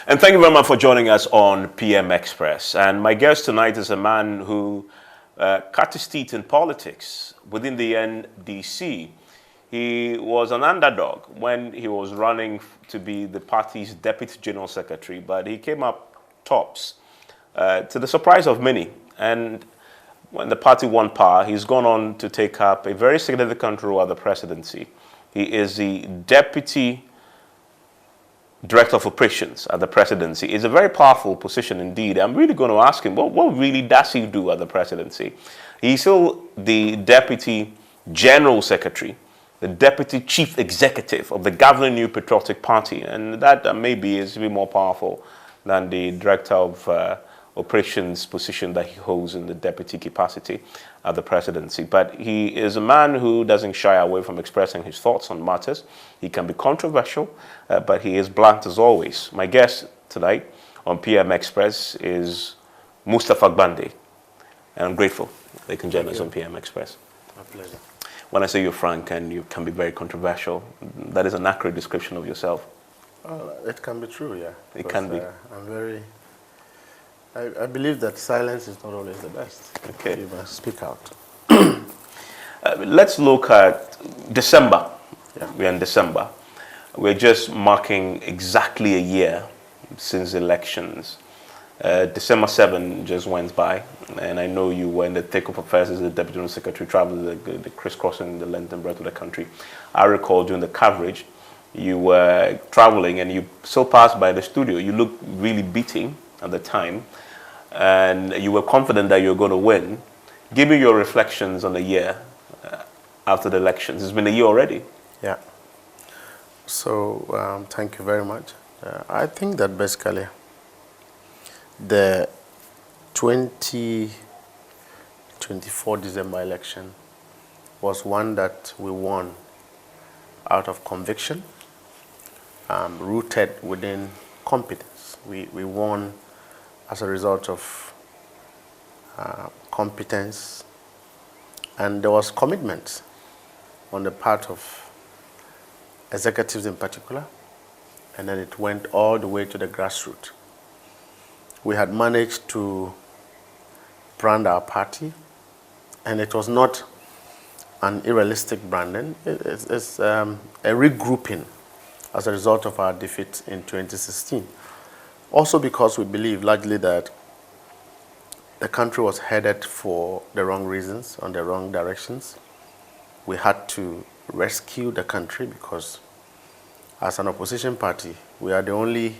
And thank you very much for joining us on PM Express. And my guest tonight is a man who cut his teeth in politics within the NDC. He was an underdog when he was running to be the party's deputy general secretary, but he came up tops to the surprise of many. And when the party won power, he's gone on to take up a very significant role at the presidency. He is the deputy director of operations at the presidency. It's a very powerful position indeed. I'm really going to ask him, what really does he do at the presidency? He's still the deputy general secretary, the deputy chief executive of the governing New Patriotic Party, and that maybe is even more powerful than the director of operations position that he holds in the deputy capacity at the presidency. But he is a man who doesn't shy away from expressing his thoughts on matters. He can be controversial, but he is blunt as always. My guest tonight on PM Express is Mustapha Gbande, and I'm grateful they can join us on PM Express. My pleasure. When I say you're frank and you can be very controversial, that is an accurate description of yourself. It can be true, yeah. It can be. I believe that silence is not always the best. Okay. You must speak out. Let's look at December. Yeah. We're in December. We're just marking exactly a year since elections. December 7 just went by, and I know you were in the thick of affairs as the Deputy General Secretary, traveling the crisscrossing the length and breadth of the country. I recall during the coverage, you were traveling and you so passed by the studio. You looked really beaten at the time, and you were confident that you were going to win. Give me your reflections on the year after the elections. It's been a year already. Yeah. So thank you very much. I think that basically the 2024 December election was one that we won out of conviction, rooted within competence. We won as a result of competence, and there was commitment on the part of executives in particular, and then it went all the way to the grassroots. We had managed to brand our party, and it was not an unrealistic branding. It's a regrouping as a result of our defeat in 2016. Also because we believe largely that the country was headed for the wrong reasons, on the wrong directions. We had to rescue the country because as an opposition party, we are the only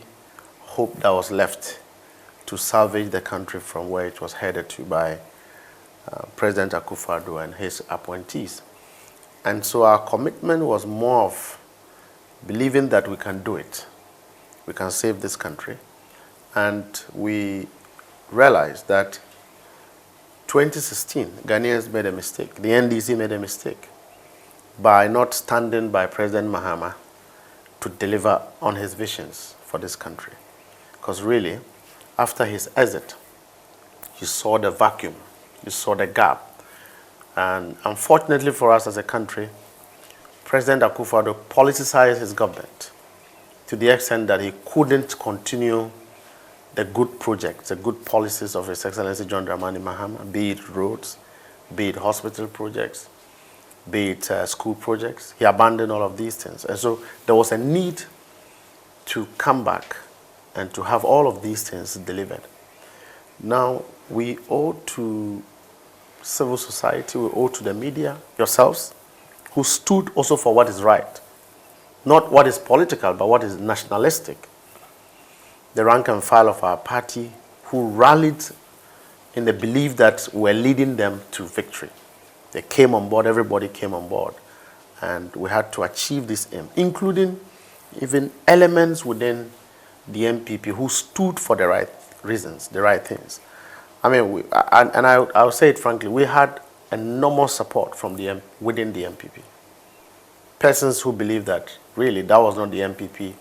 hope that was left to salvage the country from where it was headed to by President Akufo-Addo and his appointees. And so our commitment was more of believing that we can do it. We can save this country. And we realized that 2016, Ghanaians made a mistake. The NDC made a mistake by not standing by President Mahama to deliver on his visions for this country. Because really, after his exit, you saw the vacuum, you saw the gap. And unfortunately for us as a country, President Akufo-Addo politicized his government to the extent that he couldn't continue the good projects, the good policies of His Excellency John Dramani Mahama, be it roads, be it hospital projects, be it school projects. He abandoned all of these things. And so there was a need to come back and to have all of these things delivered. Now, we owe to civil society, we owe to the media, yourselves, who stood also for what is right. Not what is political, but what is nationalistic. The rank and file of our party who rallied in the belief that we're leading them to victory. They came on board, everybody came on board, and we had to achieve this aim, including even elements within the MPP who stood for the right reasons, the right things. I mean, I'll say it frankly, we had enormous support from within the MPP. Persons who believe that really that was not the MPP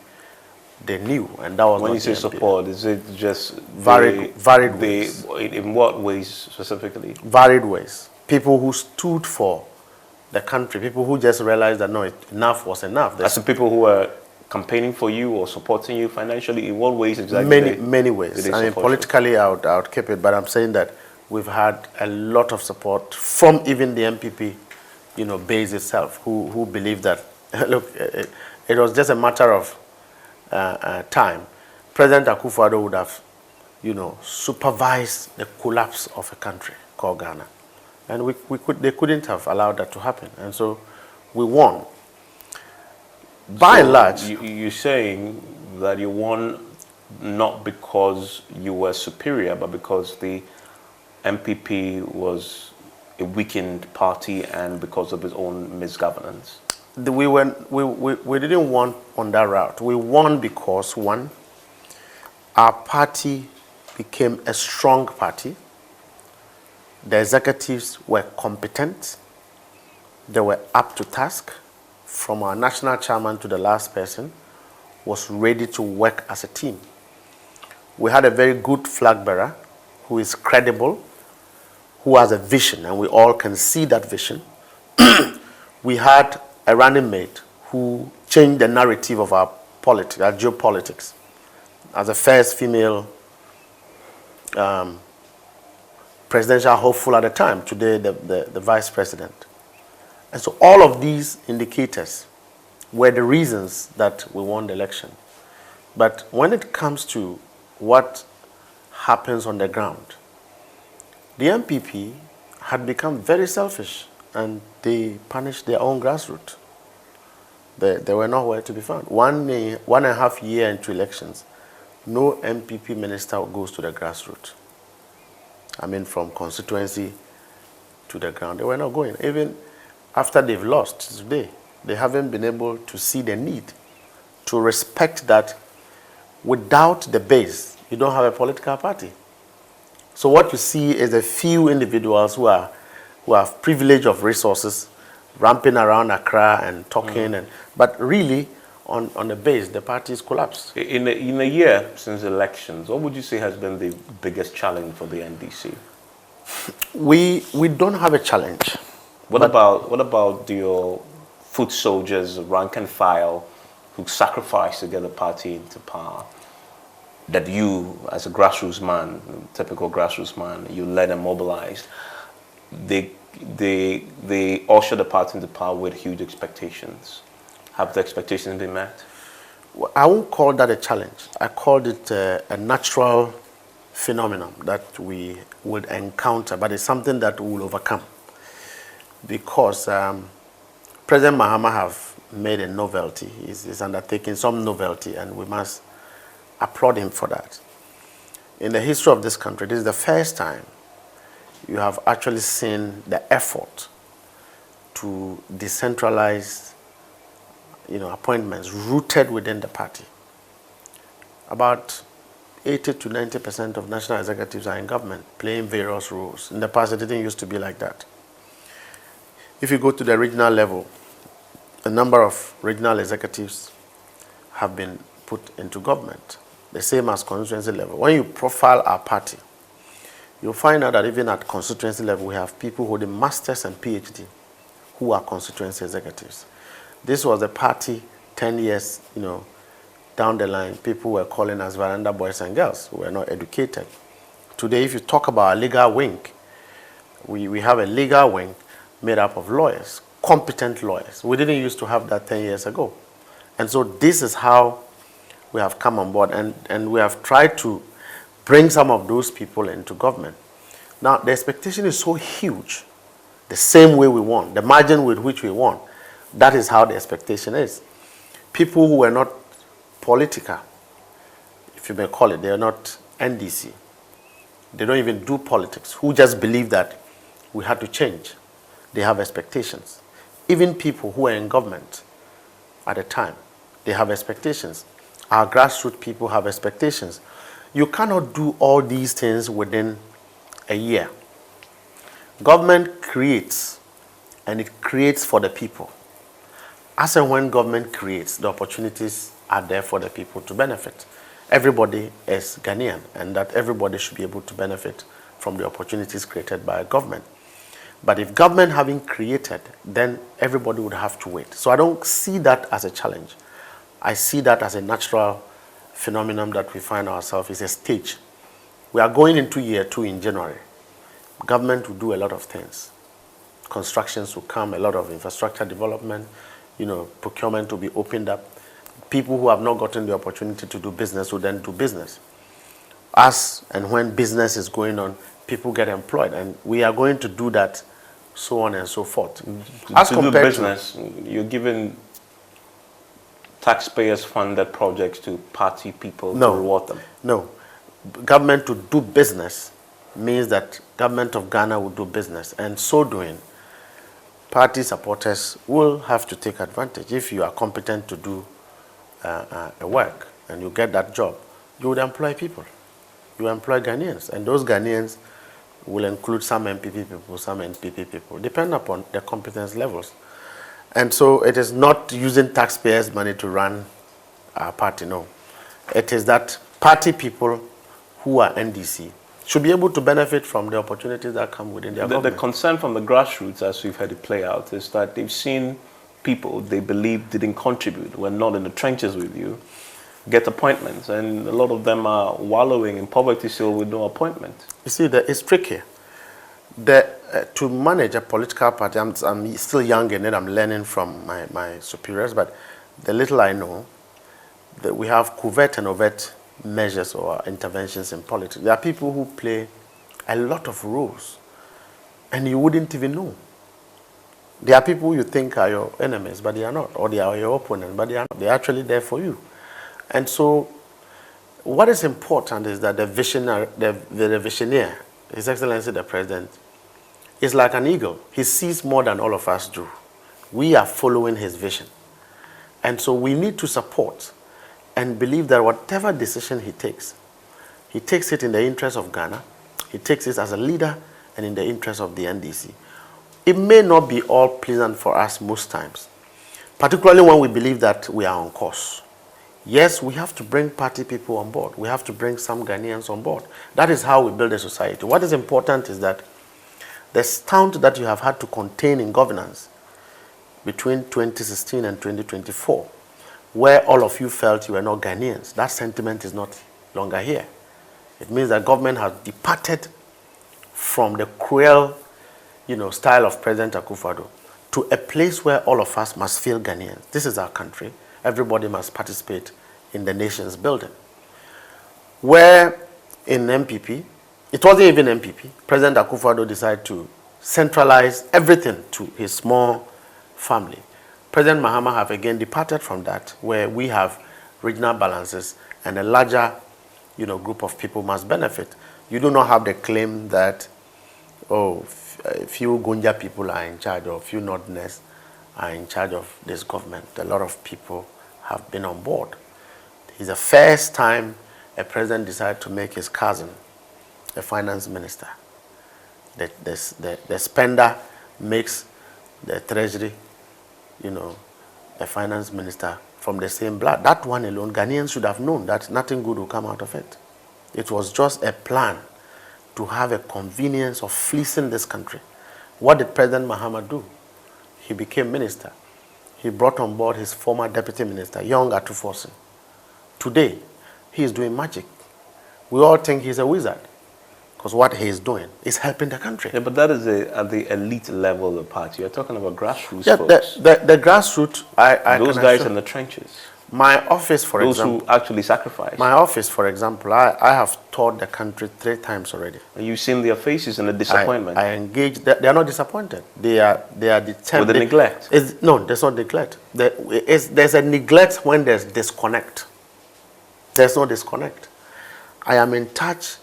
they knew, and that was when not you say the MPP. support, is it just varied ways? In what ways specifically? Varied ways. People who stood for the country, people who just realized that no, enough was enough. As the people who were campaigning for you or supporting you financially? In what ways exactly? Many ways. I mean, politically, I would keep it, but I'm saying that we've had a lot of support from even the MPP, base itself, who believe that, look, it was just a matter of time. President Akufo-Addo would have, supervised the collapse of a country called Ghana. And they couldn't have allowed that to happen. And so we won. By and large. You're saying that you won not because you were superior, but because the MPP was a weakened party and because of its own misgovernance? We didn't won on that route. We won because, one, our party became a strong party. The executives were competent. They were up to task. From our national chairman to the last person, was ready to work as a team. We had a very good flag bearer who is credible, who has a vision, and we all can see that vision. We had a running mate who changed the narrative of our politics, our geopolitics, as the first female presidential hopeful at the time, today the vice president. And so all of these indicators were the reasons that we won the election. But when it comes to what happens on the ground, the MPP had become very selfish and they punished their own grassroots. They were nowhere to be found. 1.5 years into elections, no MPP minister goes to the grassroots. I mean, from constituency to the ground. They were not going. Even after they've lost today, they haven't been able to see the need to respect that without the base, you don't have a political party. So what you see is a few individuals who have privilege of resources, ramping around Accra and talking, but really on the base, the parties collapsed. In a year since elections, what would you say has been the biggest challenge for the NDC? We don't have a challenge. What about your foot soldiers, rank and file, who sacrificed to get the party into power? That you, as a grassroots man, typical grassroots man, you led and mobilized. They ushered the party into power with huge expectations. Have the expectations been met? Well, I won't call that a challenge. I called it a natural phenomenon that we would encounter, but it's something that we will overcome. Because President Mahama have made a novelty. He's undertaking some novelty, and we must applaud him for that. In the history of this country, this is the first time you have actually seen the effort to decentralize appointments rooted within the party. About 80 to 90% of national executives are in government, playing various roles. In the past, it didn't used to be like that. If you go to the regional level, a number of regional executives have been put into government, the same as constituency level. When you profile our party, you'll find out that even at constituency level, we have people holding masters and PhD who are constituency executives. This was a party 10 years, down the line. People were calling us veranda boys and girls who were not educated. Today, if you talk about a legal wing, we have a legal wing made up of lawyers, competent lawyers. We didn't used to have that 10 years ago. And so this is how we have come on board, and we have tried to bring some of those people into government. Now, the expectation is so huge, the same way we won, the margin with which we won. That is how the expectation is. People who were not political, if you may call it, they are not NDC. They don't even do politics, who just believe that we had to change. They have expectations. Even people who are in government at the time, they have expectations. Our grassroots people have expectations. You cannot do all these things within a year. Government creates, and it creates for the people. As and when government creates, the opportunities are there for the people to benefit. Everybody is Ghanaian, and that everybody should be able to benefit from the opportunities created by government. But if government having created, then everybody would have to wait. So I don't see that as a challenge. I see that as a natural phenomenon that we find ourselves. It's a stage. We are going into year 2 in January. Government will do a lot of things. Constructions will come, a lot of infrastructure development, procurement will be opened up. People who have not gotten the opportunity to do business will then do business. As and when business is going on, people get employed, and we are going to do that, so on and so forth. As to do business, you're giving taxpayers-funded projects to party people to reward them. No. Government to do business means that government of Ghana will do business, and so doing, party supporters will have to take advantage. If you are competent to do a work and you get that job, you would employ people. You employ Ghanaians, and those Ghanaians will include some MPP people, some NPP people, depending upon their competence levels. And so it is not using taxpayers' money to run our party, no. It is that party people who are NDC should be able to benefit from the opportunities that come within their government. The concern from the grassroots, as we've had it play out, is that they've seen people they believe didn't contribute, were not in the trenches with you, get appointments, and a lot of them are wallowing in poverty still with no appointment. You see, it's tricky. To manage a political party, I'm still young in it, I'm learning from my superiors, but the little I know, that we have covert and overt measures or interventions in politics. There are people who play a lot of roles, and you wouldn't even know. There are people you think are your enemies, but they are not, or they are your opponents, but they are not. They are actually there for you. And so, what is important is that the visioneer, His Excellency the President, is like an eagle. He sees more than all of us do. We are following his vision. And so we need to support and believe that whatever decision he takes it in the interest of Ghana, he takes it as a leader and in the interest of the NDC. It may not be all pleasant for us most times, particularly when we believe that we are on course. Yes, we have to bring party people on board. We have to bring some Ghanaians on board. That is how we build a society. What is important is that the stunt that you have had to contain in governance between 2016 and 2024, where all of you felt you were not Ghanaians, that sentiment is not longer here. It means that government has departed from the cruel, style of President Akufo-Addo to a place where all of us must feel Ghanaians. This is our country. Everybody must participate in the nation's building. Where in MPP, it wasn't even MPP, President Akufo-Addo decided to centralize everything to his small family. President Mahama have again departed from that, where we have regional balances and a larger group of people must benefit. You do not have the claim that, few Gunja people are in charge or few Northerners are in charge of this government. A lot of people have been on board. It's the first time a president decided to make his cousin the finance minister. The spender makes the treasury, the finance minister from the same blood. That one alone, Ghanaians should have known that nothing good will come out of it. It was just a plan to have a convenience of fleecing this country. What did President Mahama do? He became minister. He brought on board his former deputy minister, Young Atufosin. Today, he is doing magic. We all think he's a wizard, because what he is doing is helping the country. Yeah, but that is at the elite level of the party. You're talking about grassroots folks. The grassroots, those guys in the trenches. My office, for example. Those who actually sacrifice. My office, for example, I have toured the country 3 times already. And you've seen their faces and the disappointment. I engage. They are not disappointed. They are determined. With the neglect? No, there's not neglect. There's a neglect when there's disconnect. There's no disconnect. I am in touch.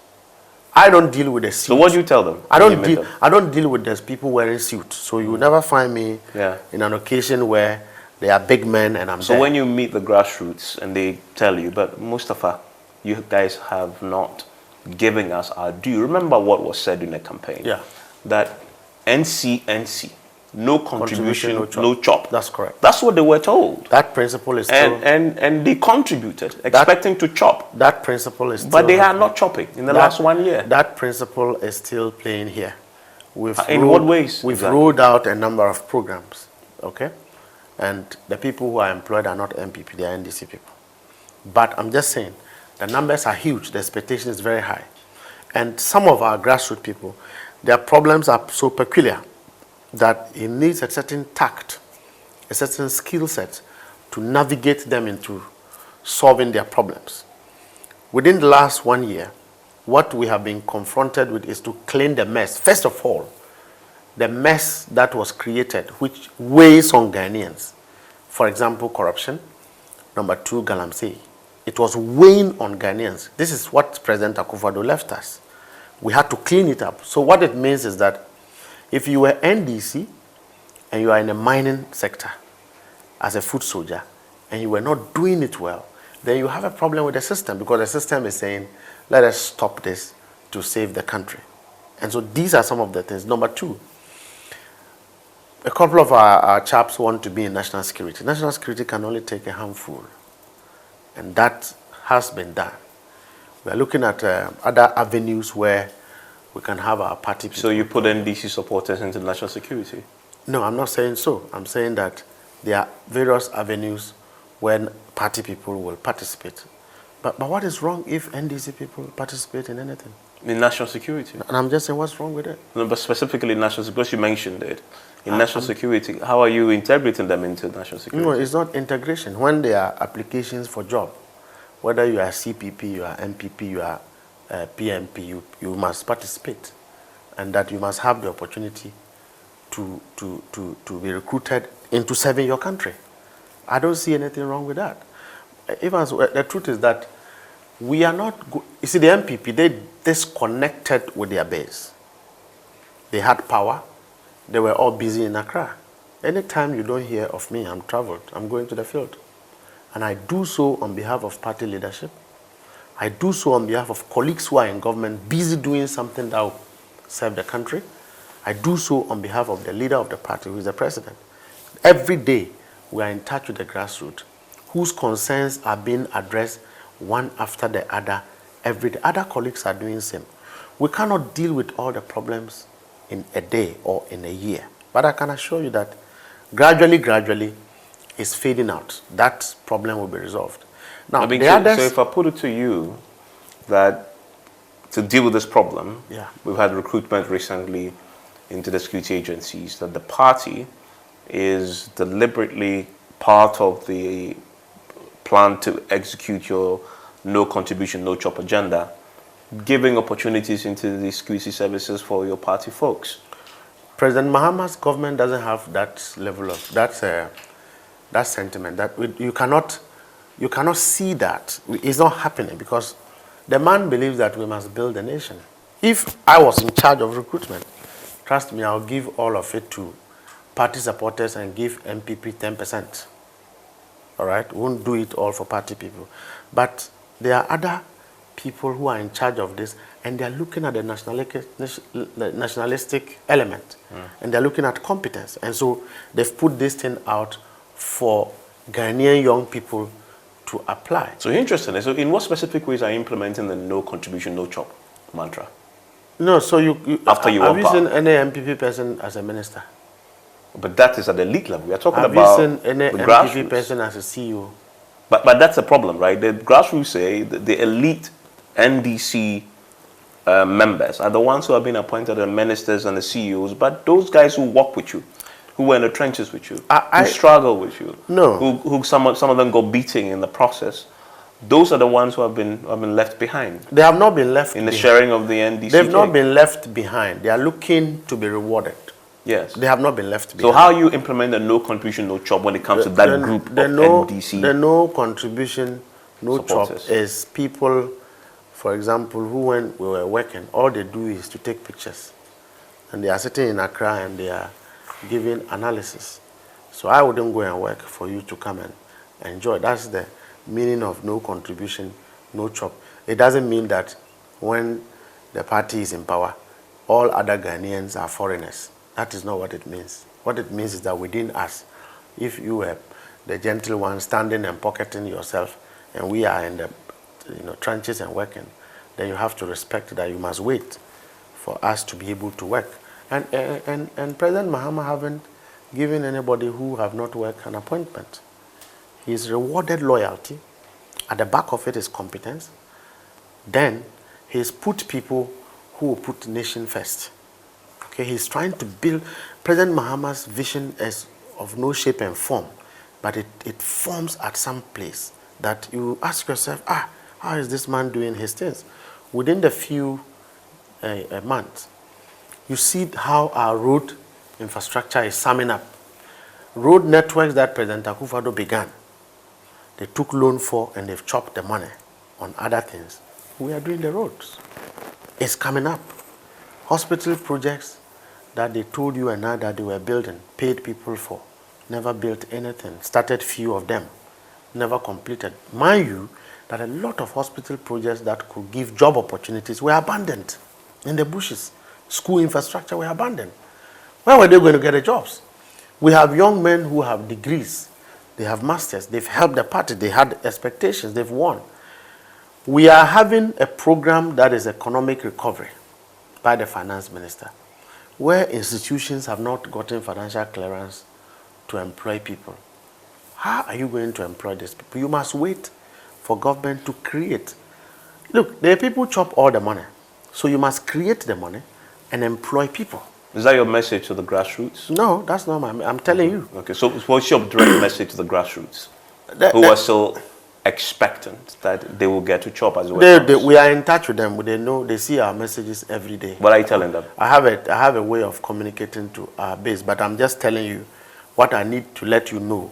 I don't deal with the suits. So what do you tell them? I don't deal with those people wearing suits. So you will never find me in an occasion where they are big men and I'm there. So when you meet the grassroots and they tell you, but Mustapha, you guys have not given us our due. Remember what was said in the campaign? Yeah. That NC, no contribution, no chop. That's correct. That's what they were told. That principle is still... And they contributed, expecting to chop. That principle is still... But they are not chopping in the last 1 year. That principle is still playing here. In what ways? We've rolled out a number of programs, okay? And the people who are employed are not MPP, they are NDC people. But I'm just saying, the numbers are huge, the expectation is very high. And some of our grassroots people, their problems are so peculiar that it needs a certain tact, a certain skill set to navigate them into solving their problems. Within the last 1 year, what we have been confronted with is to clean the mess. First of all, the mess that was created, which weighs on Ghanaians. For example, corruption. Number 2, galamsey. It was weighing on Ghanaians. This is what President Akufo-Addo left us. We had to clean it up. So what it means is that if you were NDC and you are in the mining sector as a foot soldier and you were not doing it well, then you have a problem with the system, because the system is saying, let us stop this to save the country. And so these are some of the things. Number 2, a couple of our chaps want to be in national security. National security can only take a handful, and that has been done. We are looking at other avenues where we can have our party people. So you put NDC supporters into national security? No, I'm not saying so. I'm saying that there are various avenues when party people will participate. But what is wrong if NDC people participate in anything? In national security? And I'm just saying, what's wrong with it? No, but specifically national security, because you mentioned it. In national security, how are you integrating them into national security? No, it's not integration. When there are applications for job, whether you are CPP, you are MPP, you are PMP, you must participate. And that you must have the opportunity to be recruited into serving your country. I don't see anything wrong with that. Even the truth is that we are not you see, the MPP, they disconnected with their base. They had power. They were all busy in Accra. Anytime you don't hear of me, I'm traveled. I'm going to the field. And I do so on behalf of party leadership. I do so on behalf of colleagues who are in government, busy doing something that will serve the country. I do so on behalf of the leader of the party, who is the president. Every day, we are in touch with the grassroots, whose concerns are being addressed one after the other every day. Other colleagues are doing the same. We cannot deal with all the problems in a day or in a year. But I can assure you that gradually, it's fading out. That problem will be resolved. Now, so if I put it to you that to deal with this problem, we've had recruitment recently into the security agencies, that the party is deliberately part of the plan to execute your no contribution, no chop agenda, giving opportunities into the security services for your party folks. President Mahama's government doesn't have that level of that sentiment. That you cannot see that. It's not happening because the man believes that we must build a nation. If I was in charge of recruitment, trust me, I'll give all of it to party supporters and give MPP 10%. All right, we won't do it all for party people, but there are other people who are in charge of this, and they're looking at the nationalistic element, and they're looking at competence, and so they've put this thing out for Ghanaian young people to apply. So interesting. So in what specific ways are you implementing the no contribution, no chop mantra? No, so after you have you seen any MPP person as a minister? But that is at the elite level. We are talking have about you seen any the MPP grassroots person as a CEO? But that's a problem, right? The grassroots say the elite NDC members are the ones who have been appointed as ministers and the CEOs, but those guys who walk with you, who were in the trenches with you, who struggle with you, who some of them go beating in the process, those are the ones who have been left behind. They have not been left in the sharing of the NDC. They've not been left behind. They are looking to be rewarded. Yes. They have not been left behind. So how you implement the no contribution, no chop when it comes to that group of NDC? The no contribution, no supporters. chop is people, for example, who when we were working, all they do is to take pictures. And they are sitting in Accra and they are giving analysis. So I wouldn't go and work for you to come and enjoy. That's the meaning of no contribution, no chop. It doesn't mean that when the party is in power, all other Ghanaians are foreigners. That is not what it means. What it means is that within us, if you were the gentle one standing and pocketing yourself, and we are in the trenches and working, then you have to respect that you must wait for us to be able to work. And President Mahama haven't giving anybody who have not worked an appointment. He's rewarded loyalty. At the back of it is competence. Then he's put people who will put the nation first. Okay, he's trying to build. President Mahama's vision is of no shape and form, but it forms at some place that you ask yourself, how is this man doing his things? Within the few months, you see how our road infrastructure is summing up. Road networks that President Akufo-Addo began, they took loan for and they've chopped the money on other things. We are doing the roads. It's coming up. Hospital projects that they told you and I that they were building, paid people for, never built anything, started few of them, never completed. Mind you, that a lot of hospital projects that could give job opportunities were abandoned in the bushes. School infrastructure were abandoned. Where were they going to get the jobs? We have young men who have degrees, they have masters, they've helped the party, they had expectations, they've won. We are having a program that is economic recovery by the finance minister, where institutions have not gotten financial clearance to employ people. How are you going to employ these people? You must wait for government to create. Look, the people chop all the money, so you must create the money and employ people. Is that your message to the grassroots? No, that's not I'm telling you. Okay, so what's your direct message to the grassroots who are still expectant that they will get to chop as well? We are in touch with them. They know, they see our messages every day. What are you telling them? I have a way of communicating to our base, but I'm just telling you what I need to let you know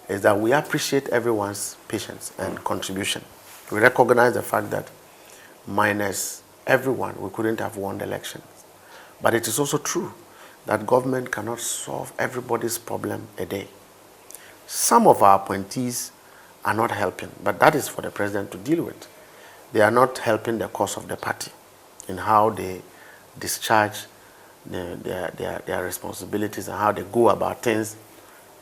is that we appreciate everyone's patience and contribution. We recognize the fact that minus everyone, we couldn't have won the elections. But it is also true that government cannot solve everybody's problem a day. Some of our appointees are not helping, but that is for the president to deal with. They are not helping the cause of the party in how they discharge their responsibilities and how they go about things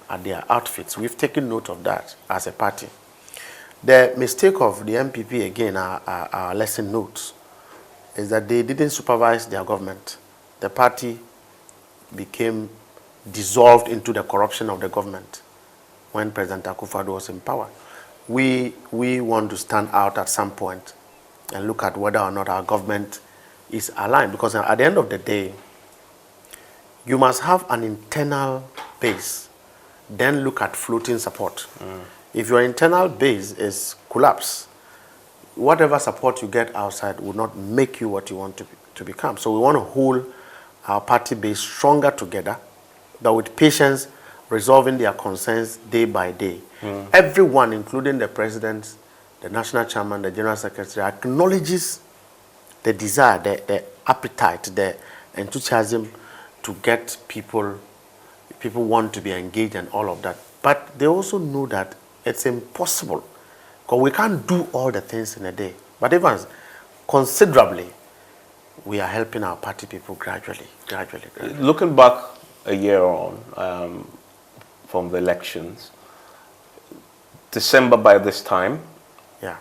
at their outfits. We've taken note of that as a party. The mistake of the MPP, again, our lesson notes, is that they didn't supervise their government. The party became dissolved into the corruption of the government when President Akufo-Addo was in power. We want to stand out at some point and look at whether or not our government is aligned, because at the end of the day, you must have an internal base, then look at floating support. If your internal base is collapsed, whatever support you get outside will not make you what you want to become. So we want to hold our party base stronger together, but with patience, resolving their concerns day by day. Everyone, including the president, the national chairman, the general secretary, acknowledges the desire, the appetite, the enthusiasm to get people want to be engaged and all of that. But they also know that it's impossible, because we can't do all the things in a day. But even considerably, we are helping our party people gradually. Looking back a year on from the elections, December by this time, yeah,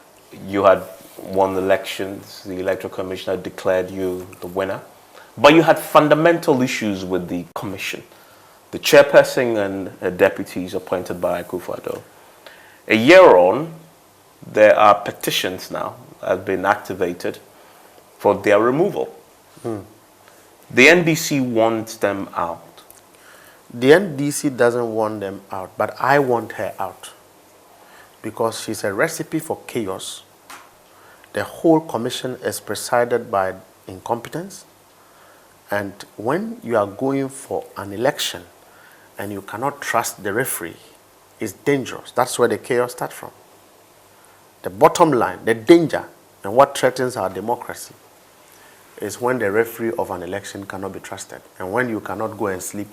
you had won the elections, the Electoral Commission had declared you the winner, but you had fundamental issues with the commission. The chairperson and deputies appointed by Akufo-Addo. A year on, there are petitions now that have been activated for their removal. The NDC wants them out. The NDC doesn't want them out, but I want her out, because she's a recipe for chaos. The whole commission is presided by incompetence, and when you are going for an election and you cannot trust the referee, it's dangerous. That's where the chaos starts from. The bottom line, the danger, and what threatens our democracy is when the referee of an election cannot be trusted, and when you cannot go and sleep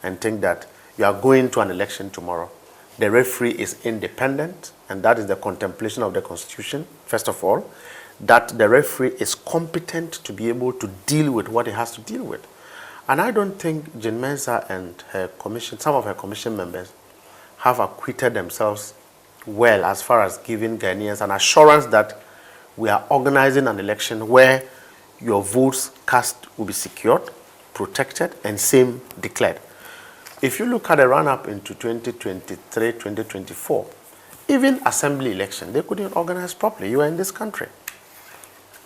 and think that you are going to an election tomorrow. The referee is independent, and that is the contemplation of the Constitution, first of all, that the referee is competent to be able to deal with what he has to deal with. And I don't think Jean Mensa and her commission, some of her commission members, have acquitted themselves well as far as giving Ghanaians an assurance that we are organizing an election where your votes cast will be secured, protected, and same declared. if you look at the run-up into 2023, 2024, even assembly election, they couldn't organize properly. You were in this country.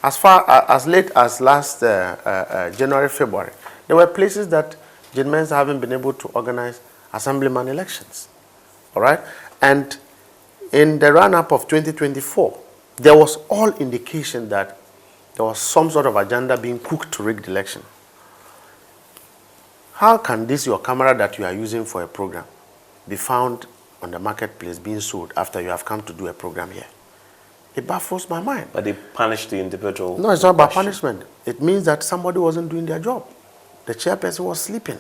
As far as late as last January, February, there were places that Gentlemen haven't been able to organize assemblyman elections. All right? And in the run-up of 2024, there was all indication that there was some sort of agenda being cooked to rig the election. How can this, your camera that you are using for a program, be found on the marketplace being sold after you have come to do a program here? It baffles my mind. But they punished the individual. No, it's not about punishment. It means that somebody wasn't doing their job. The chairperson was sleeping.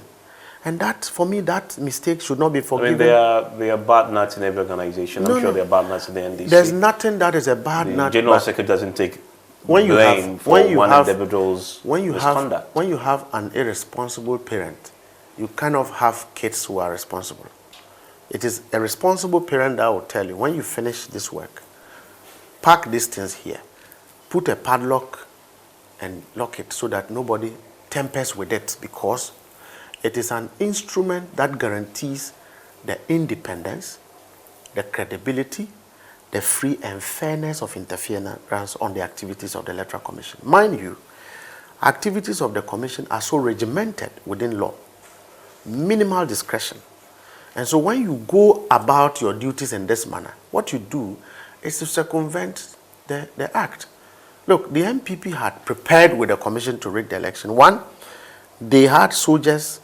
And that, for me, that mistake should not be forgiven. I mean, they are bad nuts in every organization. I'm sure they are bad nuts in the NDC. There's nothing that is a bad nut. The General Secretary doesn't take blame for one individual's misconduct. When you have an irresponsible parent, you kind of have kids who are responsible. It is a responsible parent that will tell you, when you finish this work, park these things here, put a padlock and lock it so that nobody tampers with it, because it is an instrument that guarantees the independence, the credibility, the free and fairness of interference on the activities of the Electoral Commission. Mind you, activities of the Commission are so regimented within law, minimal discretion. And so when you go about your duties in this manner, what you do is to circumvent the act. Look, the MPP had prepared with the Commission to rig the election. One, they had soldiers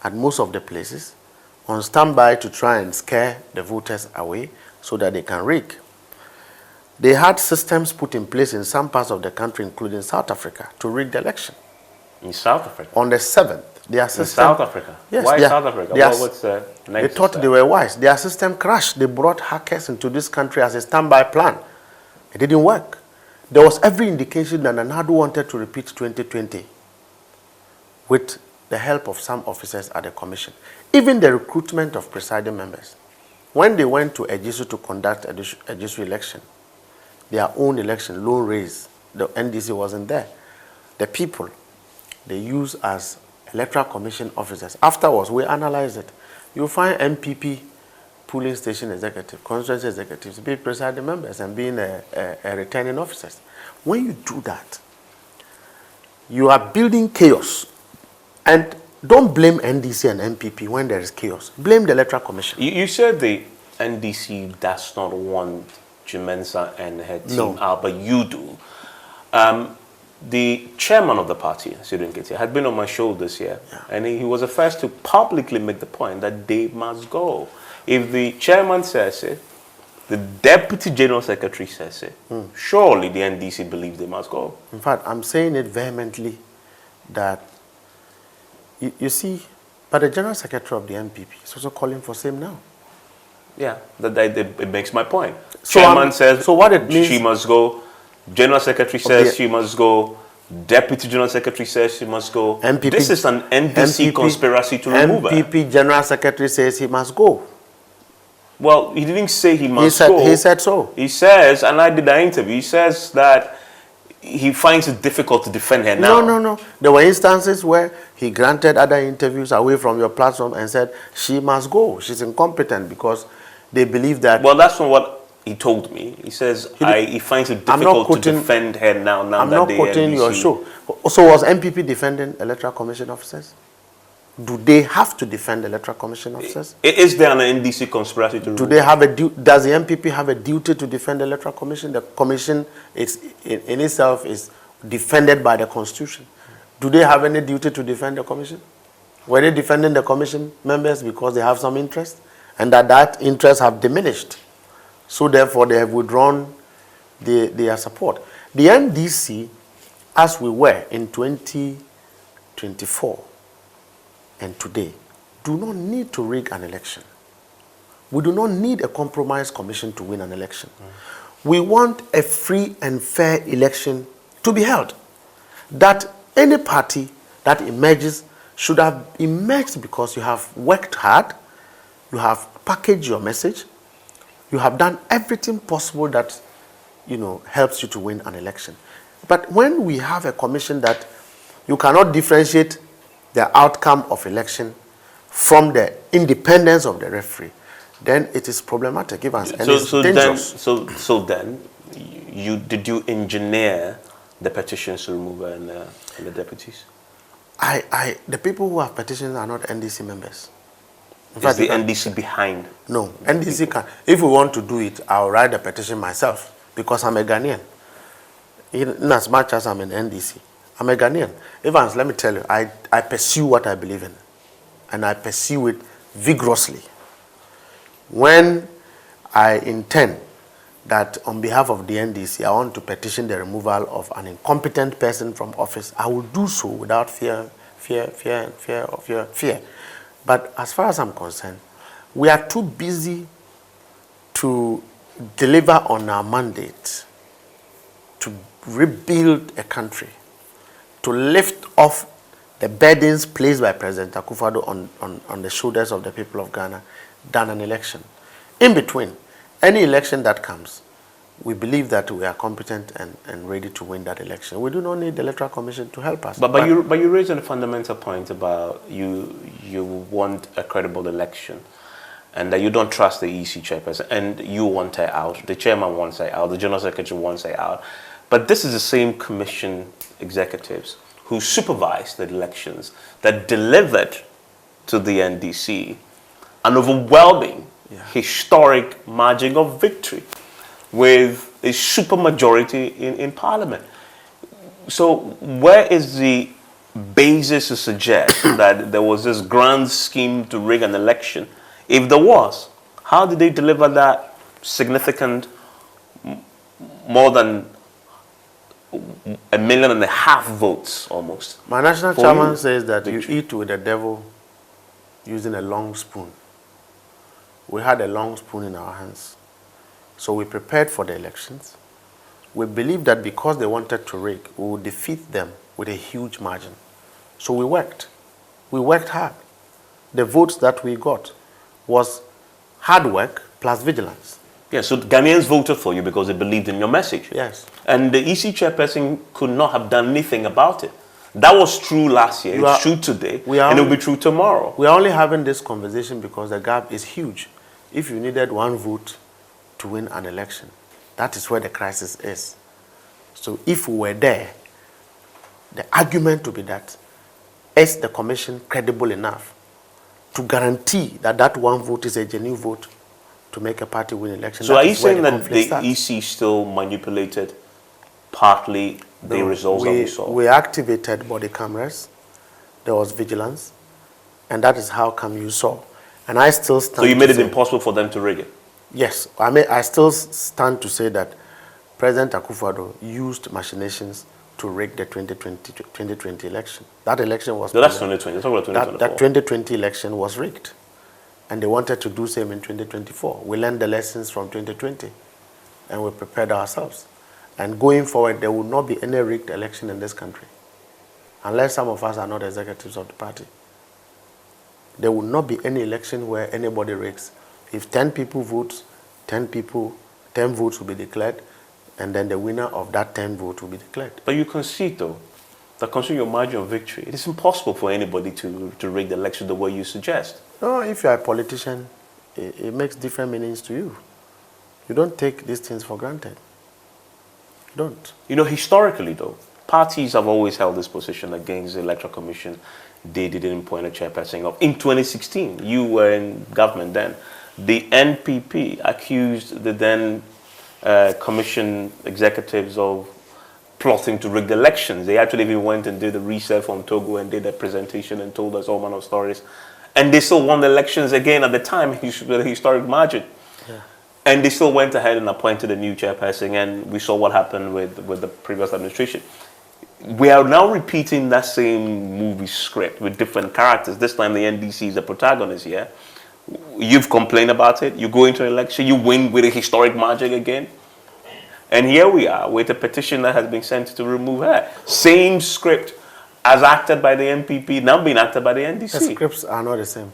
at most of the places on standby to try and scare the voters away so that they can rig. They had systems put in place in some parts of the country, including South Africa, to rig the election. In South Africa? On the 7th. Their system, in South Africa? Yes. Why South Africa? What's the next? They thought they were wise. Their system crashed. They brought hackers into this country as a standby plan. It didn't work. There was every indication that Nana wanted to repeat 2020 with the help of some officers at the Commission. Even the recruitment of presiding members. When they went to Ejisu to conduct a Ejisu election, their own election, loan raise, the NDC wasn't there. The people they use as Electoral Commission officers. Afterwards, we analyze it. You'll find MPP polling station executive, constituency executives, be presiding members and being a returning officers. When you do that, you are building chaos. And don't blame NDC and MPP when there is chaos. Blame the Electoral Commission. You said the NDC does not want Jumensa and her team out, but you do. The chairman of the party, Sidon Ketia, had been on my show this year, and he was the first to publicly make the point that they must go. If the chairman says it, the deputy general secretary says it, surely the NDC believes they must go. In fact, I'm saying it vehemently that, you see, but the general secretary of the MPP is also calling for same now. Yeah, it makes my point. So chairman says so what it means, she must go. General Secretary says she must go. Deputy General Secretary says she must go. MPP, this is an NDC conspiracy to remove her. MPP General Secretary says he must go. Well, he didn't say he must go. He said so. He says, and I did the interview, he says that he finds it difficult to defend her now. No. There were instances where he granted other interviews away from your platform and said she must go. She's incompetent because they believe that... Well, that's not what he told me. He says he finds it difficult to defend her now. I'm not quoting your show. So was MPP defending Electoral Commission officers? Do they have to defend Electoral Commission officers? Is there an NDC conspiracy to do they have a does the MPP have a duty to defend the Electoral Commission? The Commission is in itself is defended by the Constitution. Do they have any duty to defend the Commission? Were they defending the Commission members because they have some interest, and that interest have diminished? So therefore, they have withdrawn their support. The NDC, as we were in 2024 and today, do not need to rig an election. We do not need a compromise commission to win an election. We want a free and fair election to be held. That any party that emerges should have emerged because you have worked hard, you have packaged your message, you have done everything possible that, helps you to win an election. But when we have a commission that you cannot differentiate the outcome of election from the independence of the referee, then it is problematic, Evans, and it's dangerous. So then, did you engineer the petitions to remove her and the deputies? The people who have petitions are not NDC members. In fact, the NDC behind? No, NDC can. If we want to do it, I'll write the petition myself because I'm a Ghanaian. In as much as I'm an NDC, I'm a Ghanaian. Evans, let me tell you, I pursue what I believe in, and I pursue it vigorously. When I intend that on behalf of the NDC, I want to petition the removal of an incompetent person from office, I will do so without fear. But as far as I'm concerned, we are too busy to deliver on our mandate, to rebuild a country, to lift off the burdens placed by President Akufo-Addo on the shoulders of the people of Ghana, than an election. In between, any election that comes, we believe that we are competent and ready to win that election. We do not need the Electoral Commission to help us. But you raised a fundamental point about you want a credible election, and that you don't trust the EC chairperson, and you want her out. The chairman wants her out. The general secretary wants her out. But this is the same commission executives who supervised the elections that delivered to the NDC an overwhelming, historic margin of victory with a supermajority in Parliament. So where is the basis to suggest that there was this grand scheme to rig an election? If there was, how did they deliver that significant, more than 1.5 million votes almost? My national chairman says that you eat with the devil using a long spoon. We had a long spoon in our hands. So we prepared for the elections. We believed that because they wanted to rig, we would defeat them with a huge margin. So we worked. We worked hard. The votes that we got was hard work plus vigilance. Yes, so Ghanaians voted for you because they believed in your message. Yes. And the EC chairperson could not have done anything about it. That was true last year, it's true today, and it will be true tomorrow. We are only having this conversation because the gap is huge. If you needed one vote to win an election, that is where the crisis is. So if we were there, the argument would be that, is the commission credible enough to guarantee that that one vote is a genuine vote to make a party win election? So are you saying that the EC still manipulated partly the results that we saw? We activated body cameras, there was vigilance, and that is how come you saw. And I still stand. So you made it impossible for them to rig it? Yes. I still stand to say that President Akufo-Addo used machinations to rig the 2020 election. That election was... No, that's 2020. Let's talk about 2024. That 2020 election was rigged. And they wanted to do same in 2024. We learned the lessons from 2020. And we prepared ourselves. And going forward, there will not be any rigged election in this country. Unless some of us are not executives of the party. There will not be any election where anybody rigs. If 10 people vote, 10 votes will be declared, and then the winner of that 10 votes will be declared. But you concede, though, that considering your margin of victory, it is impossible for anybody to rig the election the way you suggest. No, if you are a politician, it makes different meanings to you. You don't take these things for granted. You don't. You know, historically, though, parties have always held this position against the Electoral Commission. They didn't appoint a chairperson of. In 2016, you were in government then. The NPP accused the then commission executives of plotting to rig the elections. They actually even went and did a research from Togo and did a presentation and told us all manner of stories. And they still won the elections again at the time with a historic margin. Yeah. And they still went ahead and appointed a new chairperson, and we saw what happened with the previous administration. We are now repeating that same movie script with different characters. This time the NDC is the protagonist here. You've complained about it. You go into an election, you win with a historic margin again. And here we are with a petition that has been sent to remove her. Same script as acted by the NPP, now being acted by the NDC. The scripts are not the same.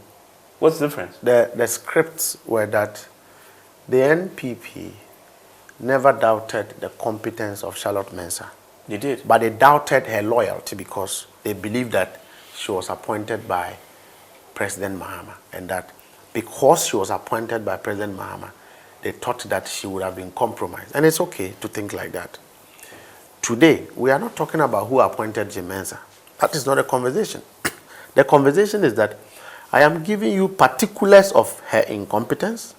What's the difference? The scripts were that the NPP never doubted the competence of Charlotte Mensah. They did. But they doubted her loyalty because they believed that she was appointed by President Mahama, and that because she was appointed by President Mahama, they thought that she would have been compromised. And it's okay to think like that. Today, we are not talking about who appointed Jim Mensah. That is not a conversation. The conversation is that I am giving you particulars of her incompetence.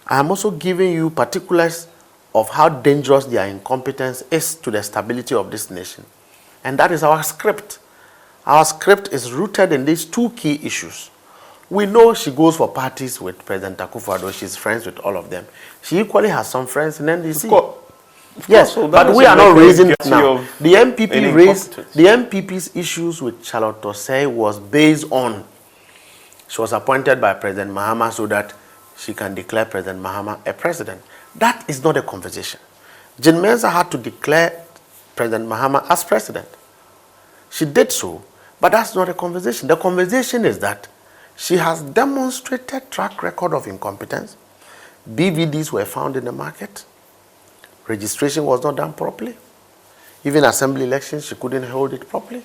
I am also giving you particulars of how dangerous their incompetence is to the stability of this nation. And that is our script. Our script is rooted in these two key issues. We know she goes for parties with President Akufo-Addo. She's friends with all of them. She equally has some friends in NDC. Yes, so but we are not raising it now. The MPP raised the MPP's issues with Charlotte Osei was based on she was appointed by President Mahama so that she can declare President Mahama a president. That is not a conversation. Jim Mensah had to declare President Mahama as president. She did so, but that's not a conversation. The conversation is that she has demonstrated track record of incompetence. BVDs were found in the market. Registration was not done properly. Even assembly elections, she couldn't hold it properly.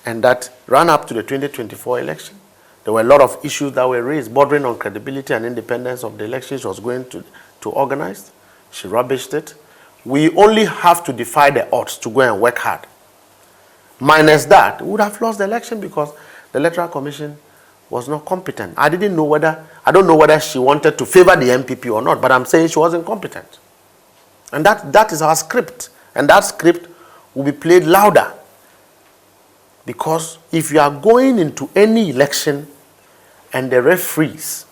And that ran up to the 2024 election. There were a lot of issues that were raised, bordering on credibility and independence of the elections she was going to organize. She rubbished it. We only have to defy the odds to go and work hard. Minus that, we would have lost the election because the Electoral Commission was not competent. I don't know whether she wanted to favor the MPP or not, but I'm saying she wasn't competent. And that is our script. And that script will be played louder. Because if you are going into any election and the referees,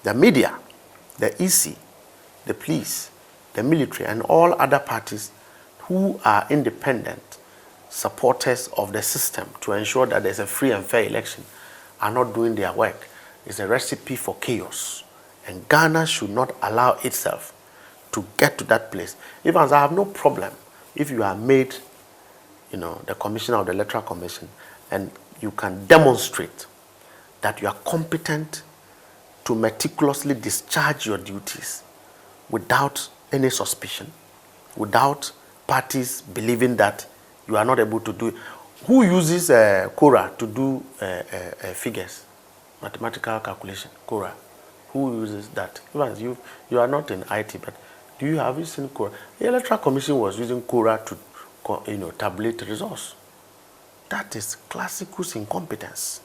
the media, the EC, the police, the military, and all other parties who are independent supporters of the system to ensure that there's a free and fair election are not doing their work, it's a recipe for chaos. And Ghana should not allow itself to get to that place. Even as I have no problem if you are made, the commissioner of the Electoral Commission and you can demonstrate that you are competent to meticulously discharge your duties without any suspicion, without parties believing that you are not able to do it. Who uses Quora to do figures, mathematical calculation? Quora. Who uses that? You are not in IT, but have you seen Quora? The Electoral Commission was using Quora to tabulate results. That is classical incompetence.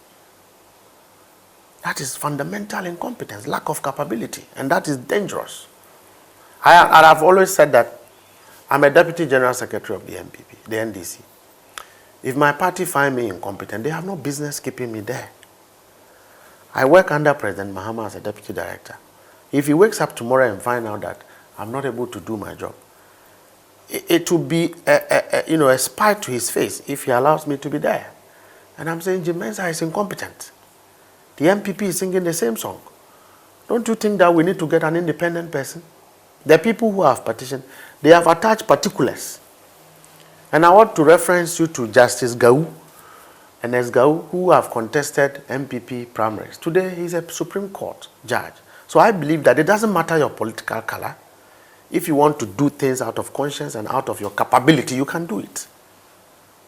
That is fundamental incompetence, lack of capability, and that is dangerous. I have always said that I'm a Deputy General Secretary of the MPP, the NDC. If my party find me incompetent, they have no business keeping me there. I work under President Mahama as a Deputy Director. If he wakes up tomorrow and find out that I'm not able to do my job, it will be a spite to his face if he allows me to be there. And I'm saying Jim Mensah is incompetent. The MPP is singing the same song. Don't you think that we need to get an independent person? The people who have petitioned, they have attached particulars. And I want to reference you to Justice Gau and S. Gau, who have contested MPP primaries. Today, he's a Supreme Court judge. So I believe that it doesn't matter your political color. If you want to do things out of conscience and out of your capability, you can do it.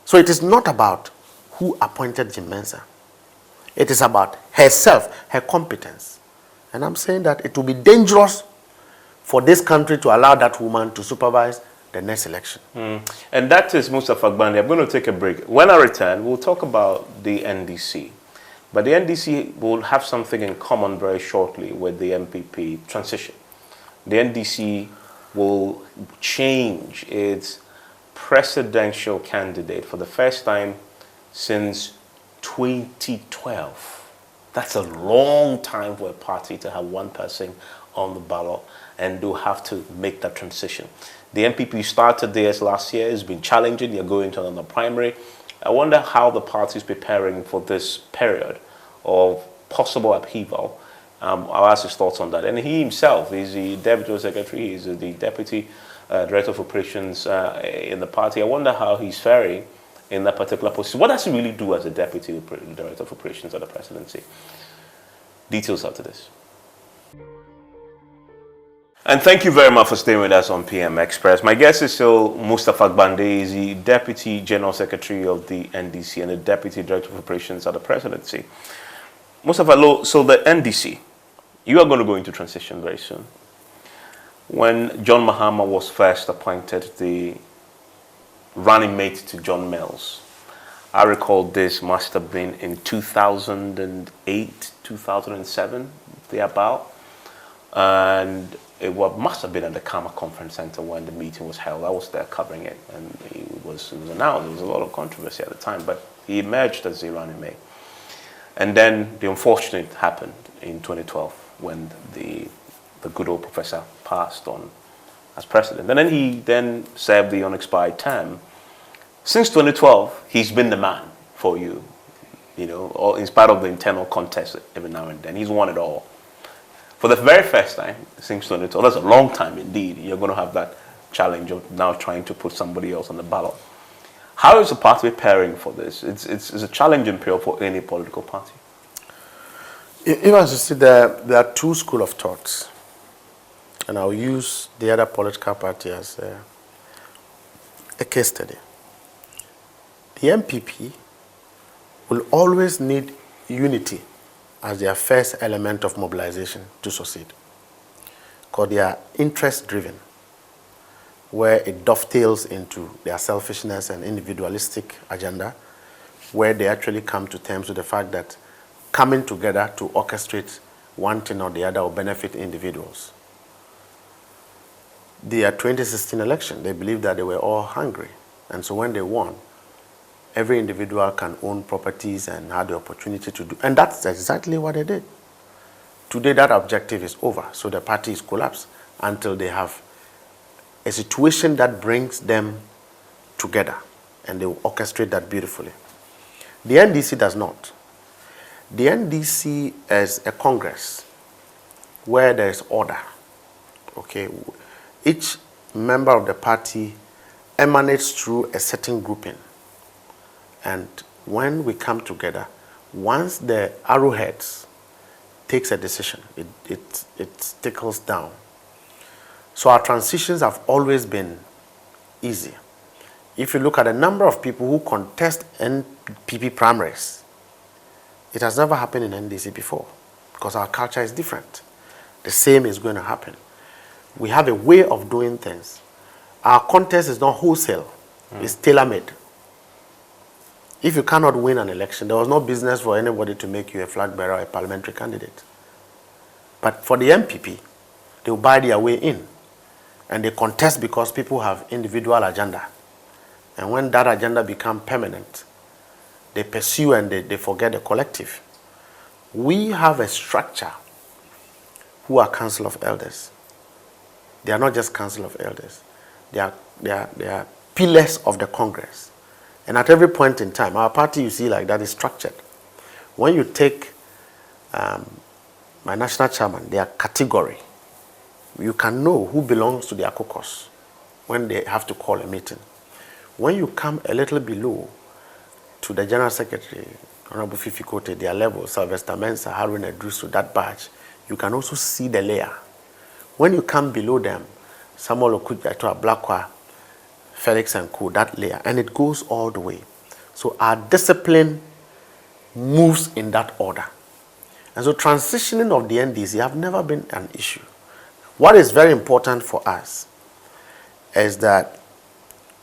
So it is not about who appointed Jim Mensah. It is about herself, her competence. And I'm saying that it will be dangerous for this country to allow that woman to supervise the next election. And that is Mustapha Gbande. I'm going to take a break. When I return, we'll talk about the NDC. But the NDC will have something in common very shortly with the MPP transition. The NDC will change its presidential candidate for the first time since 2012. That's a long time for a party to have one person on the ballot, and they'll have to make that transition. The MPP started theirs last year. It's been challenging. They're going to another primary. I wonder how the party is preparing for this period of possible upheaval. I'll ask his thoughts on that. And he himself is the Deputy Secretary. He's the Deputy Director of Operations in the party. I wonder how he's faring in that particular position. What does he really do as a Deputy Director of Operations at the presidency? Details after this. And thank you very much for staying with us on PM Express. My guest is still Mustapha Gbande. He's the Deputy General Secretary of the NDC and the Deputy Director of Operations at the presidency. Mustapha, so the NDC, you are going to go into transition very soon. When John Mahama was first appointed the running mate to John Mills, I recall this must have been in 2008, 2007, thereabout. And must have been at the Kama Conference Center when the meeting was held. I was there covering it, and it was announced. There was a lot of controversy at the time, but he emerged as the running mate. And then the unfortunate happened in 2012 when the good old professor passed on as president. And then he then served the unexpired term. Since 2012, he's been the man for you, in spite of the internal contest every now and then. He's won it all. For the very first time since 2012, that's a long time indeed, you're going to have that challenge of now trying to put somebody else on the ballot. How is the party preparing for this? It's a challenging period for any political party. Even as you see, there are two schools of thoughts. And I'll use the other political party as a case study. The MPP will always need unity as their first element of mobilization to succeed, because they are interest-driven, where it dovetails into their selfishness and individualistic agenda, where they actually come to terms with the fact that coming together to orchestrate one thing or the other will benefit individuals. The 2016 election, they believed that they were all hungry, and so when they won, every individual can own properties and had the opportunity to do. And that's exactly what they did. Today, that objective is over. So the party is collapsed until they have a situation that brings them together. And they will orchestrate that beautifully. The NDC does not. The NDC is a congress where there is order. Okay? Each member of the party emanates through a certain grouping. And when we come together, once the arrowheads takes a decision, it tickles down. So our transitions have always been easy. If you look at the number of people who contest NPP primaries, it has never happened in NDC before, because our culture is different. The same is going to happen. We have a way of doing things. Our contest is not wholesale, it's tailor-made. If you cannot win an election, there was no business for anybody to make you a flag bearer or a parliamentary candidate. But for the MPP, they will buy their way in. And they contest because people have individual agenda. And when that agenda becomes permanent, they pursue and they forget the collective. We have a structure who are Council of Elders. They are not just Council of Elders. They are pillars of the Congress. And at every point in time, our party, you see, like that is structured. When you take my national chairman, their category, you can know who belongs to their caucus when they have to call a meeting. When you come a little below to the General Secretary, Honorable Fifi Kote, their level, Sylvester Mensah, Harun Edrusu, that badge, you can also see the layer. When you come below them, Samuel Okudjato, Blakwa, Felix and Co., that layer, and it goes all the way. So our discipline moves in that order. And so transitioning of the NDC have never been an issue. What is very important for us is that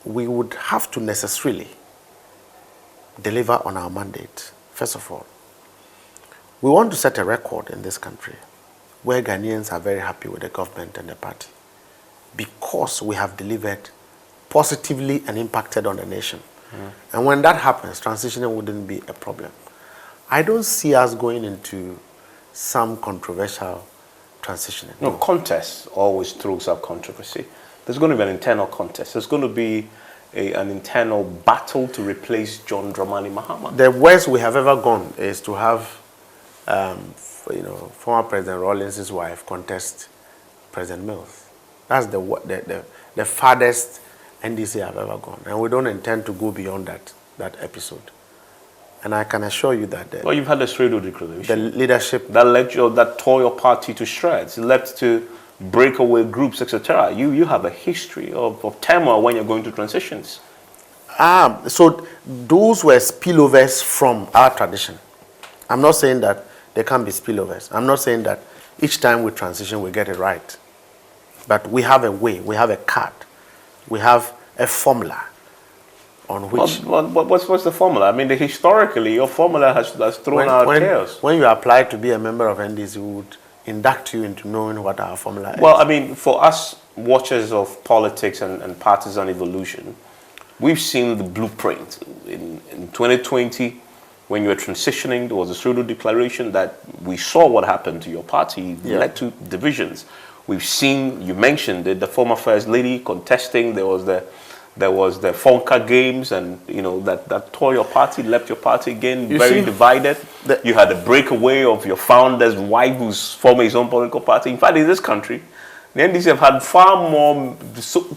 we would have to necessarily deliver on our mandate. First of all, we want to set a record in this country where Ghanaians are very happy with the government and the party because we have delivered positively and impacted on the nation. And when that happens, transitioning wouldn't be a problem. I don't see us going into some controversial transitioning. No, contest always throws up controversy. There's going to be an internal contest. There's going to be an internal battle to replace John Dramani Mahama. The worst we have ever gone is to have, former President Rawlings' wife contest President Mills. That's the farthest NDC have ever gone, and we don't intend to go beyond that episode. And I can assure you that well, you've had a pseudo declaration. The leadership that tore your party to shreds. It led to breakaway groups, etc. You have a history of turmoil when you're going to transitions. So those were spillovers from our tradition. I'm not saying that There can be spillovers. I'm not saying that each time we transition we get it right. But we have a way, we have a card, we have a formula on which... What's the formula? I mean, historically, your formula has thrown out chaos. When you apply to be a member of NDC, we would induct you into knowing what our formula is. Well, I mean, for us watchers of politics and partisan evolution, we've seen the blueprint. In 2020, when you were transitioning, there was a pseudo declaration that we saw what happened to your party. It led to divisions. We've seen, you mentioned it, the former First Lady contesting. There was the Fonka Games, and that tore your party, left your party again very divided. You had a breakaway of your founder's wife, who's forming his own political party. In fact, in this country, the NDC have had far more,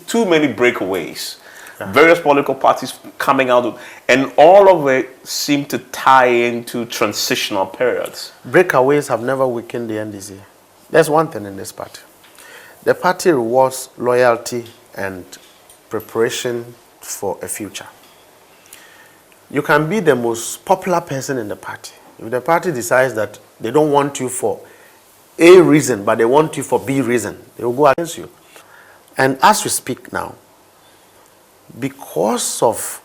too many breakaways. Yeah. Various political parties coming out, and all of it seem to tie into transitional periods. Breakaways have never weakened the NDC. There's one thing in this party. The party rewards loyalty and preparation for a future. You can be the most popular person in the party. If the party decides that they don't want you for A reason, but they want you for B reason, they will go against you. And as we speak now, because of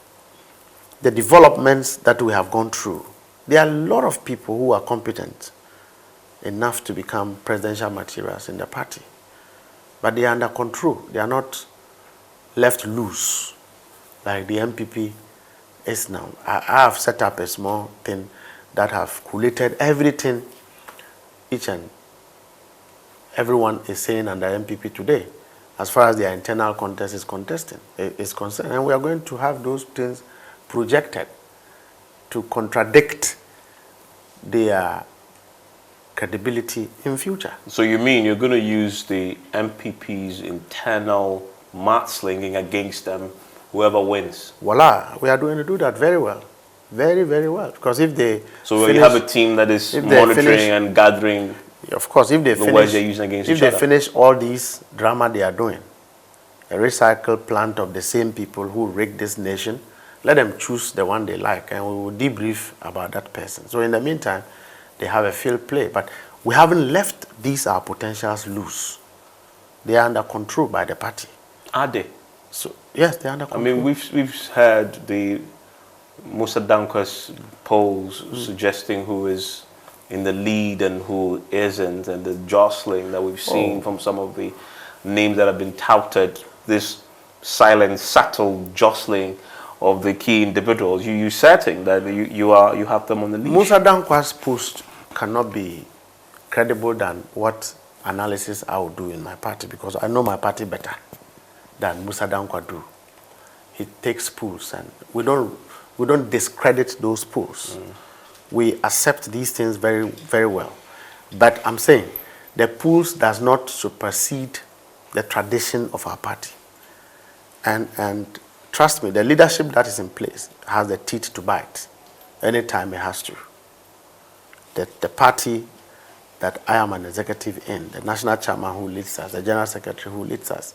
the developments that we have gone through, there are a lot of people who are competent enough to become presidential materials in the party. But they are under control. They are not left loose like the MPP is now. I have set up a small thing that have collated everything each and everyone is saying under MPP today, as far as their internal contest is concerned. And we are going to have those things projected to contradict their credibility in future. So you mean you're going to use the MPP's internal mudslinging against them, whoever wins? Voila, we are going to do that very well. Very, very well. Because if they you have a team that is monitoring and gathering, of course, if they the words they're using against each other. If they finish all these drama they are doing, a recycle plant of the same people who rigged this nation, let them choose the one they like, and we will debrief about that person. So in the meantime, they have a field play. But we haven't left these our potentials loose. They are under control by the party. Are they? So yes, they are under control. I mean, we've heard the Musa Dankwa's polls suggesting who is in the lead and who isn't, and the jostling that we've seen from some of the names that have been touted, this silent, subtle jostling of the key individuals. You certain that you have them on the lead? Musa Dankwa's post cannot be credible than what analysis I will do in my party, because I know my party better than Musa Dankwa do. He takes polls, and we don't discredit those polls. We accept these things very, very well. But I'm saying the polls does not supersede the tradition of our party. And trust me, the leadership that is in place has the teeth to bite anytime it has to. The party that I am an executive in, the national chairman who leads us, the general secretary who leads us,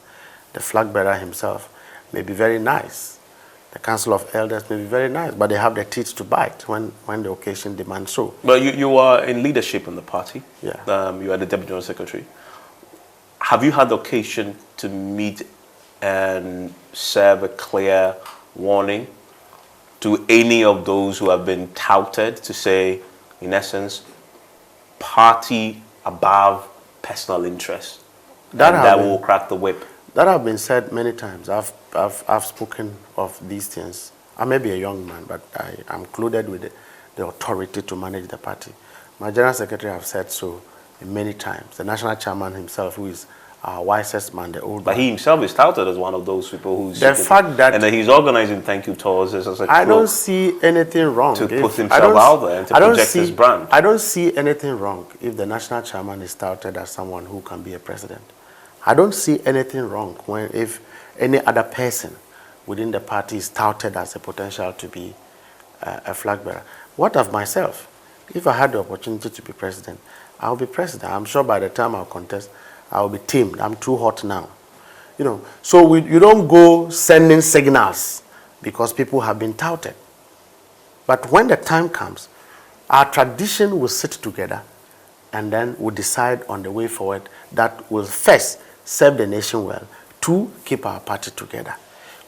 the flag bearer himself may be very nice. The council of elders may be very nice, but they have the teeth to bite when the occasion demands so. But you are in leadership in the party. Yeah. You are the deputy general secretary. Have you had the occasion to meet and serve a clear warning to any of those who have been touted to say, in essence, party above personal interest, that will crack the whip? That have been said many times. I've spoken of these things. I may be a young man, but I am included with the authority to manage the party. My general secretary have said so many times. The national chairman himself, who is our wisest man, the old man. But he himself is touted as one of those people who's... The fact that... And that he's organizing thank you tours as a I don't see anything wrong. To put himself out there and to project his brand. I don't see anything wrong if the national chairman is touted as someone who can be a president. I don't see anything wrong if any other person within the party is touted as a potential to be a flag bearer. What of myself? If I had the opportunity to be president, I'll be president. I'm sure by the time I'll contest, I'll be tamed. I'm too hot now. So you don't go sending signals because people have been touted. But when the time comes, Our tradition will sit together and then we'll decide on the way forward that will first serve the nation well, two, keep our party together.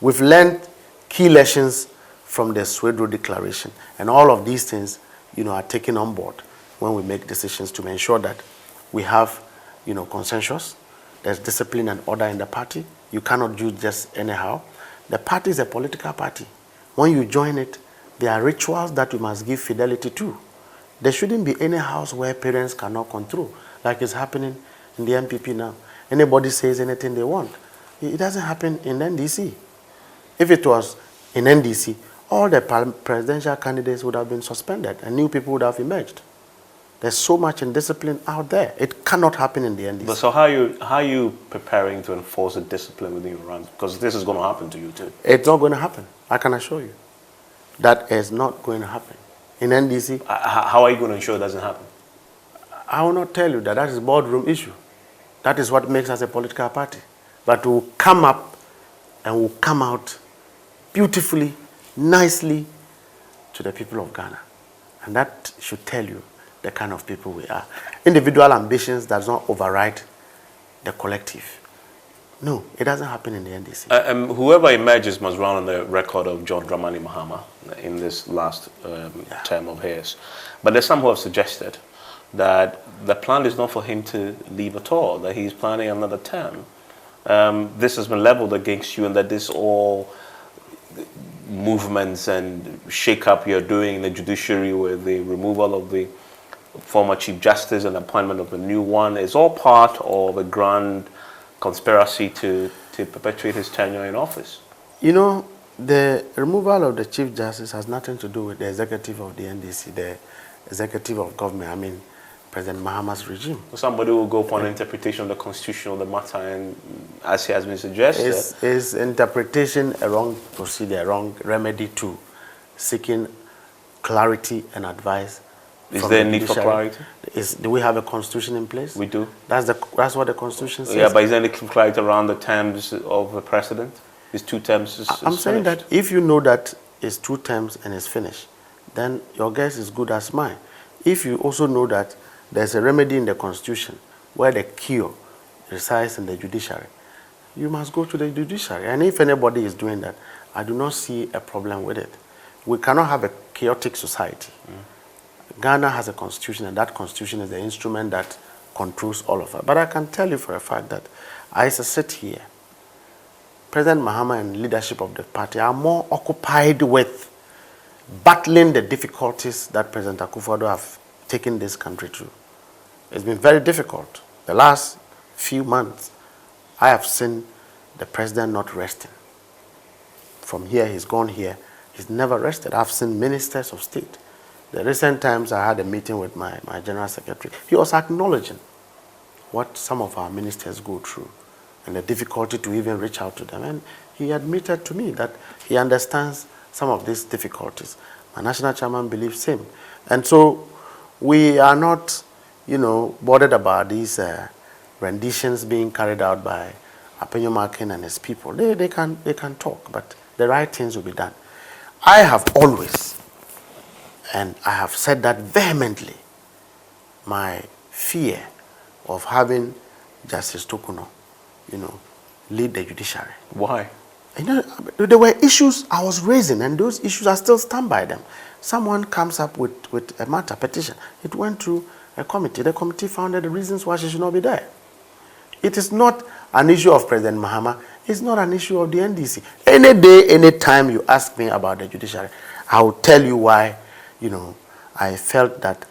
We've learned key lessons from the Swedro Declaration, and all of these things, are taken on board when we make decisions to ensure that we have, consensus, there's discipline and order in the party. You cannot do just anyhow. The party is a political party. When you join it, there are rituals that you must give fidelity to. There shouldn't be any house where parents cannot control, like it's happening in the MPP now. Anybody says anything they want. It doesn't happen in NDC. If it was in NDC, all the presidential candidates would have been suspended and new people would have emerged. There's so much indiscipline out there. It cannot happen in the NDC. But so how are you preparing to enforce the discipline within your ranks? Because this is going to happen to you too. It's not going to happen. I can assure you. That is not going to happen. In NDC. How are you going to ensure it doesn't happen? I will not tell you that. That is a boardroom issue. That is what makes us a political party. But we'll come up and we'll come out beautifully, nicely to the people of Ghana. And that should tell you the kind of people we are. Individual ambitions does not override the collective. No, it doesn't happen in the NDC. Whoever emerges must run on the record of John Dramani Mahama in this last term of his. But there's some who have suggested that the plan is not for him to leave at all, that he's planning another term. This has been leveled against you, and that this all movements and shake-up you're doing in the judiciary with the removal of the former Chief Justice and appointment of a new one is all part of a grand conspiracy to perpetuate his tenure in office. The removal of the Chief Justice has nothing to do with the executive of the NDC, the executive of government, I mean President Mahama's regime. Somebody will go for an interpretation of the constitution of the matter, and as he has been suggested... Is interpretation a wrong procedure, a wrong remedy to seeking clarity and advice? Is there a need for clarity? Do we have a constitution in place? We do. That's what the constitution says. Yeah, but is there any clarity around the terms of the president? Is 2 terms I'm saying that if you know that it's 2 terms and it's finished, then your guess is good as mine. If you also know that there's a remedy in the constitution where the cure resides in the judiciary, you must go to the judiciary. And if anybody is doing that, I do not see a problem with it. We cannot have a chaotic society. Ghana has a constitution, and that constitution is the instrument that controls all of us. But I can tell you for a fact that as I sit here, President Mahama and leadership of the party are more occupied with battling the difficulties that President Akufo-Addo have taken this country through. It's been very difficult. The last few months, I have seen the president not resting. From here, he's gone here. He's never rested. I've seen ministers of state. The recent times I had a meeting with my general secretary. He was acknowledging what some of our ministers go through and the difficulty to even reach out to them. And he admitted to me that he understands some of these difficulties. My national chairman believes same. And so we are not, bothered about these renditions being carried out by Appointee Markin and his people. They can talk, but the right things will be done. I have always, and I have said that vehemently, my fear of having Justice Tokuno, lead the judiciary. Why? There were issues I was raising, and those issues I still stand by them. Someone comes up with a matter, petition. It went through a committee. The committee found that the reasons why she should not be there. It is not an issue of President Mahama. It's not an issue of the NDC. Any day, any time you ask me about the judiciary, I will tell you why, I felt that.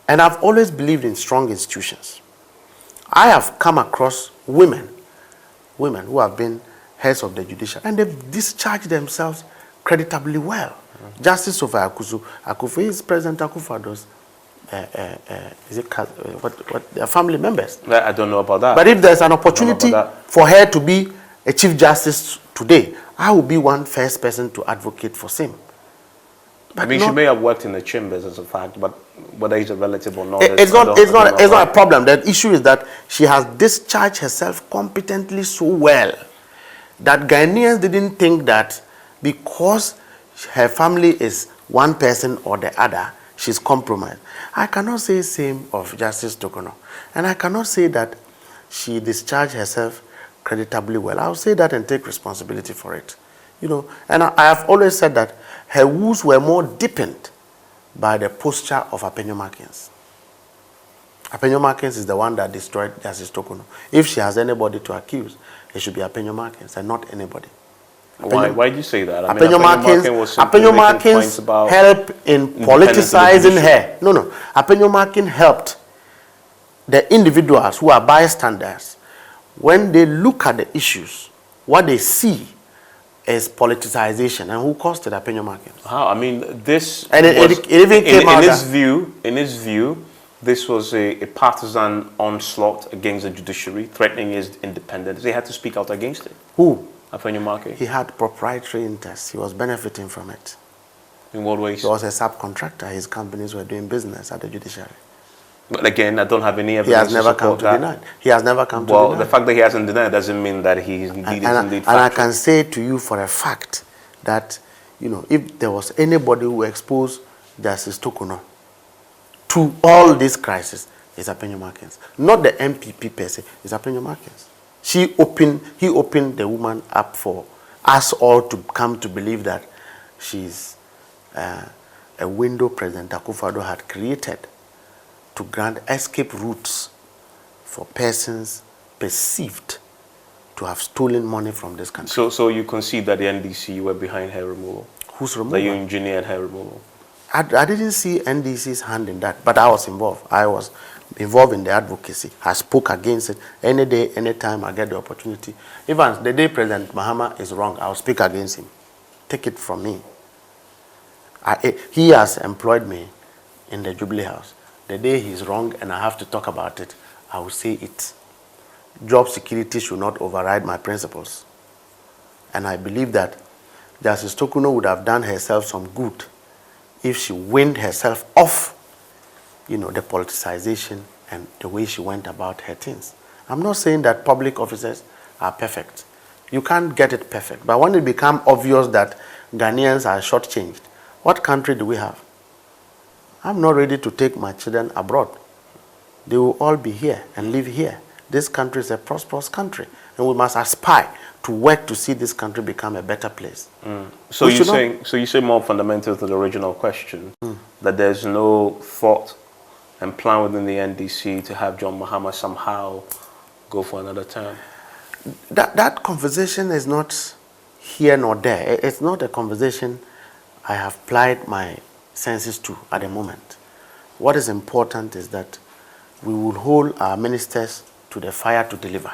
And I've always believed in strong institutions. I have come across women who have been heads of the judiciary, and they've discharged themselves creditably well. Justice Sophia Akufo is President Akufo-Addo's their family members. I don't know about that. But if there's an opportunity for her to be a Chief Justice today, I will be one first person to advocate for same. But she may have worked in the chambers as a fact, but whether he's a relative or not, it's not a problem. The issue is that she has discharged herself competently so well that Ghanaians didn't think that because her family is one person or the other, she's compromised. I cannot say the same of Justice Tokono. And I cannot say that she discharged herself creditably well. I'll say that and take responsibility for it. You know, and I have always said that her wounds were more deepened by the posture of Appointee Markins. Appointee Markins is the one that destroyed Justice Tokono. If she has anybody to accuse, it should be Appointee Markins and not anybody. Why do you say that? Appointee Markins helped in politicizing her. No. Appointee Markins helped the individuals who are bystanders. When they look at the issues, what they see is politicization. And who caused it? Appointee Markins. How? I mean, this... And it even came out... In his view, this was a partisan onslaught against the judiciary, threatening his independence. They had to speak out against it. Who? Appointee Markins. He had proprietary interests. He was benefiting from it. In what ways? He was a subcontractor. His companies were doing business at the judiciary. But again, I don't have any evidence. He has never come to deny. He has never come to deny. Well, the fact that he hasn't denied doesn't mean that he indeed is indeed factual. And I can say to you for a fact that, you know, if there was anybody who exposed Justice Tokono to all these crises, it's Appointee Markins. Not the MPP per se, it's Appointee Markins. He opened the woman up for us all to come to believe that she's a window President Akufo-Addo had created to grant escape routes for persons perceived to have stolen money from this country. So you concede that the NDC were behind her removal? Whose removal? That you engineered her removal? I didn't see NDC's hand in that, but I was involved. I was involved in the advocacy. I spoke against it any day, any time I get the opportunity. Even the day President Mahama is wrong, I'll speak against him. Take it from me. He has employed me in the Jubilee House. The day he's wrong and I have to talk about it, I will say it. Job security should not override my principles. And I believe that Justice Tokono would have done herself some good if she weaned herself off, you know, the politicization and the way she went about her things. I'm not saying that public officers are perfect. You can't get it perfect. But when it becomes obvious that Ghanaians are shortchanged, what country do we have? I'm not ready to take my children abroad. They will all be here and live here. This country is a prosperous country, and we must aspire to work to see this country become a better place. So you say more fundamental to the original question, that there's no thought and plan within the NDC to have John Mahama somehow go for another term? That conversation is not here nor there. It's not a conversation I have applied my senses to at the moment. What is important is that we will hold our ministers to the fire to deliver.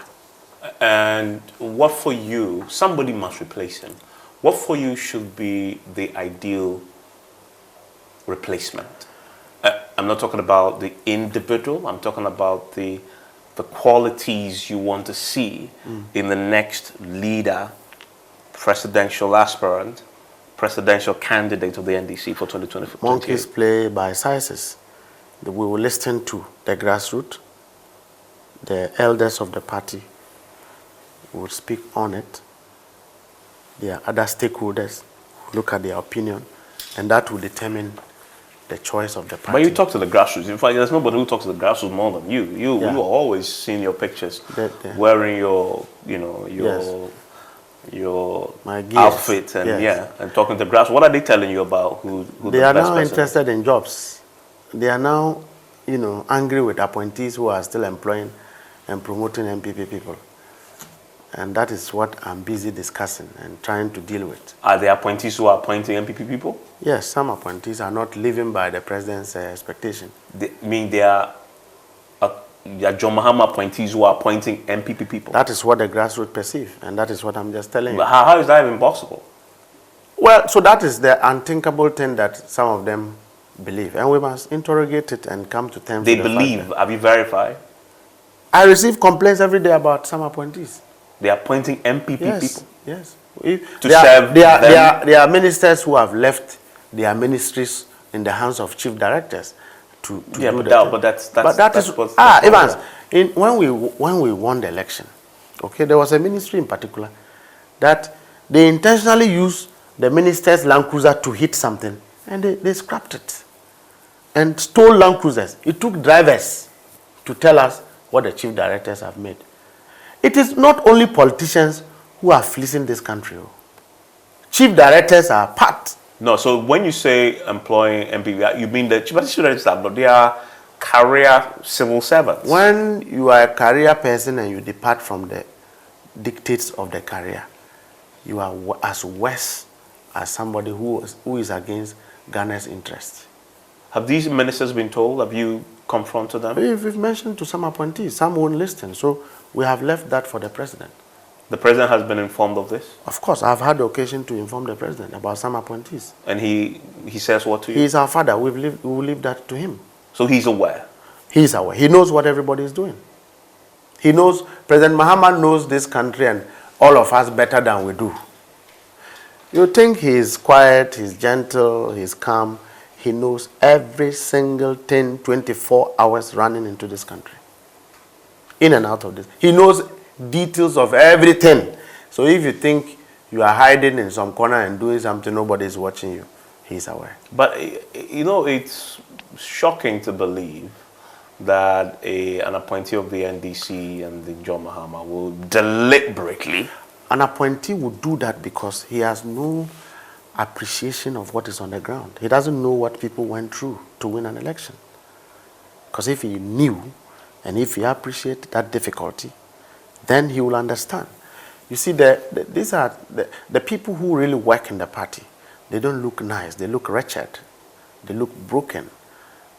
And what for you, somebody must replace him. What for you should be the ideal replacement? I'm not talking about the individual, I'm talking about the qualities you want to see in the next leader, presidential aspirant, presidential candidate of the NDC for 2024. Monkeys play by sizes. We will listen to the grassroots, the elders of the party will speak on it. There are other stakeholders who look at their opinion, and that will determine the choice of the party. But you talk to the grassroots. In fact, there's nobody who talks to the grassroots more than you. You are always seeing your pictures, wearing your, your my gears. Outfit and and talking to the grassroots. What are they telling you about who they are now interested in jobs? They are now, angry with appointees who are still employing and promoting MPP people. And that is what I'm busy discussing and trying to deal with. Are there appointees who are appointing MPP people? Yes, some appointees are not living by the president's expectation. They are John Mahama appointees who are appointing MPP people? That is what the grassroots perceive, and that is what I'm just telling you. But how is that even possible? Well, so that is the unthinkable thing that some of them believe, and we must interrogate it and come to terms with They believe. Have you verified? I receive complaints every day about some appointees. They are appointing MPP people? Yes. There are ministers who have left their ministries in the hands of chief directors to do that. But that is Evans, when we won the election, okay, there was a ministry in particular that they intentionally used the minister's Land Cruiser to hit something, and they scrapped it. and stole Land Cruisers. It took drivers to tell us what the chief directors have made. It is not only politicians who are fleecing this country. Chief directors are part. No, so when you say employing MPV, you mean the chief directors are not, they are career civil servants. When you are a career person and you depart from the dictates of the career, you are as worse as somebody who is against Ghana's interests. Have these ministers been told? Have you confronted them? We've mentioned to some appointees, some won't listen, so we have left that for the president. The president has been informed of this? Of course, I've had the occasion to inform the president about some appointees. And he says what to you? He is our father. We will leave that to him. So he's aware? He's aware. He knows what everybody is doing. He knows, President Mahama knows this country and all of us better than we do. You think he's quiet, he's gentle, he's calm. He knows every single thing 24 hours running into this country. In and out of this. He knows details of everything. So if you think you are hiding in some corner and doing something, nobody is watching you, he's aware. But, you know, it's shocking to believe that an appointee of the NDC and the John Mahama will deliberately... An appointee would do that because he has no appreciation of what is on the ground. He doesn't know what people went through to win an election. Because if he knew and if he appreciated that difficulty, then he will understand. You see, these are the people who really work in the party. They don't look nice. They look wretched. They look broken.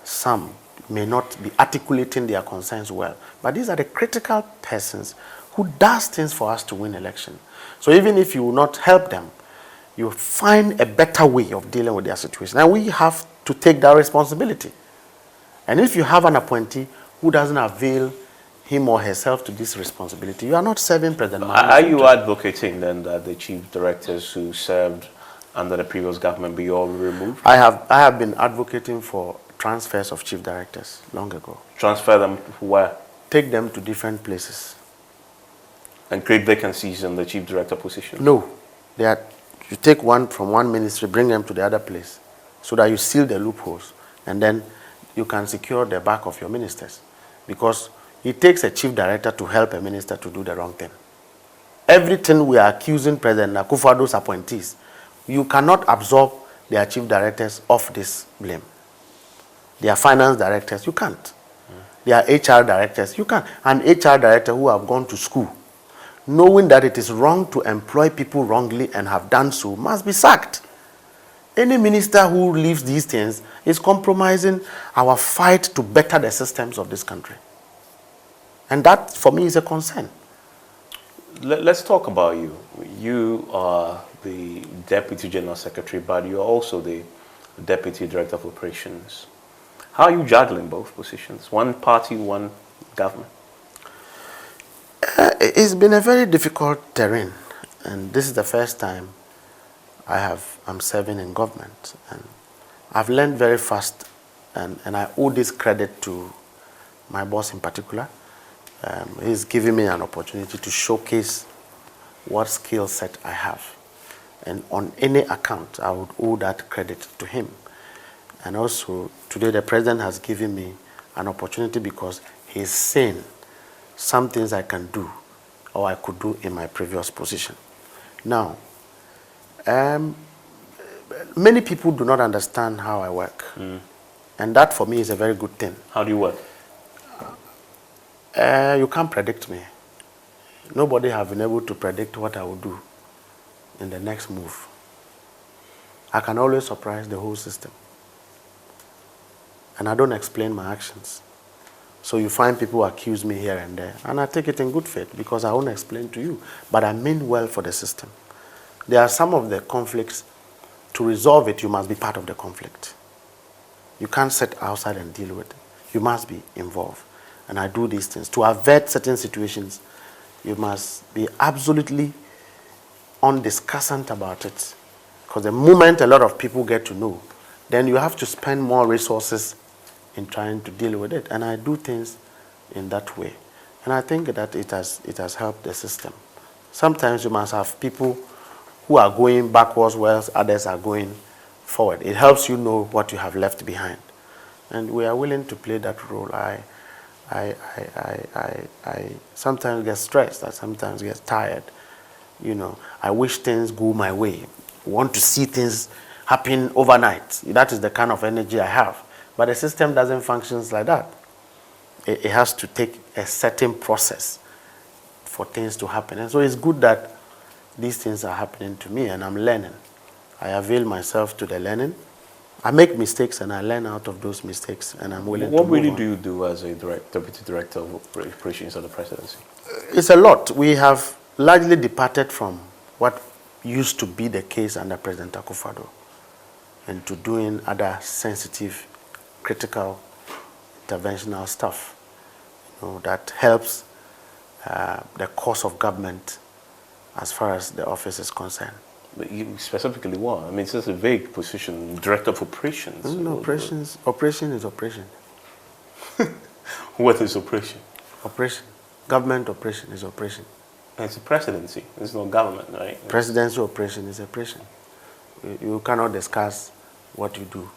Some may not be articulating their concerns well. But these are the critical persons who does things for us to win election. So even if you will not help them, you find a better way of dealing with their situation. And we have to take that responsibility. And if you have an appointee who doesn't avail him or herself to this responsibility, you are not serving President Mahama. Are you advocating then that the chief directors who served under the previous government be all removed? I have been advocating for transfers of chief directors long ago. Transfer them where? Take them to different places. And create vacancies in the chief director position? No. You take one from one ministry, bring them to the other place, so that you seal the loopholes, and then you can secure the back of your ministers. Because it takes a chief director to help a minister to do the wrong thing. Everything we are accusing President Akufo-Addo's appointees, you cannot absorb their chief directors of this blame. Their finance directors, you can't. Their HR directors, you can't. An HR director who have gone to school, knowing that it is wrong to employ people wrongly and have done so, must be sacked. Any minister who leaves these things is compromising our fight to better the systems of this country. And that, for me, is a concern. Let's talk about you. You are the Deputy General Secretary, but you are also the Deputy Director of Operations. How are you juggling both positions? One party, one government? It's been a very difficult terrain, and this is the first time I'm serving in government, and I've learned very fast, and I owe this credit to my boss in particular. He's giving me an opportunity to showcase what skill set I have, and on any account I would owe that credit to him. And also today the president has given me an opportunity because he's seen some things I can do or I could do in my previous position. Now, many people do not understand how I work. And that for me is a very good thing. How do you work? You can't predict me. Nobody have been able to predict what I will do in the next move. I can always surprise the whole system. And I don't explain my actions. So you find people accuse me here and there, and I take it in good faith because I won't explain to you. But I mean well for the system. There are some of the conflicts, to resolve it, you must be part of the conflict. You can't sit outside and deal with it. You must be involved. And I do these things. To avert certain situations, you must be absolutely undiscussant about it. Because the moment a lot of people get to know, then you have to spend more resources in trying to deal with it. And I do things in that way. And I think that it has helped the system. Sometimes you must have people who are going backwards whilst others are going forward. It helps you know what you have left behind. and we are willing to play that role. I sometimes get stressed. I sometimes get tired. You know, I wish things go my way. Want to see things happen overnight. That is the kind of energy I have. But the system doesn't function like that. It has to take a certain process for things to happen. And so it's good that these things are happening to me, and I'm learning. I avail myself to the learning. I make mistakes, and I learn out of those mistakes, and I'm willing to move on. What really do you do as a deputy director of operations of the presidency? It's a lot. We have largely departed from what used to be the case under President Akufo-Addo and to doing other sensitive, critical, interventional stuff, you know, that helps the course of government as far as the office is concerned. But you specifically what? I mean, it's just a vague position, director of operations. No, operations. Operation is operation. What is operation? Operation. Government operation is operation. It's a presidency. It's not government, right? Presidency operation is operation. You cannot discuss what you do.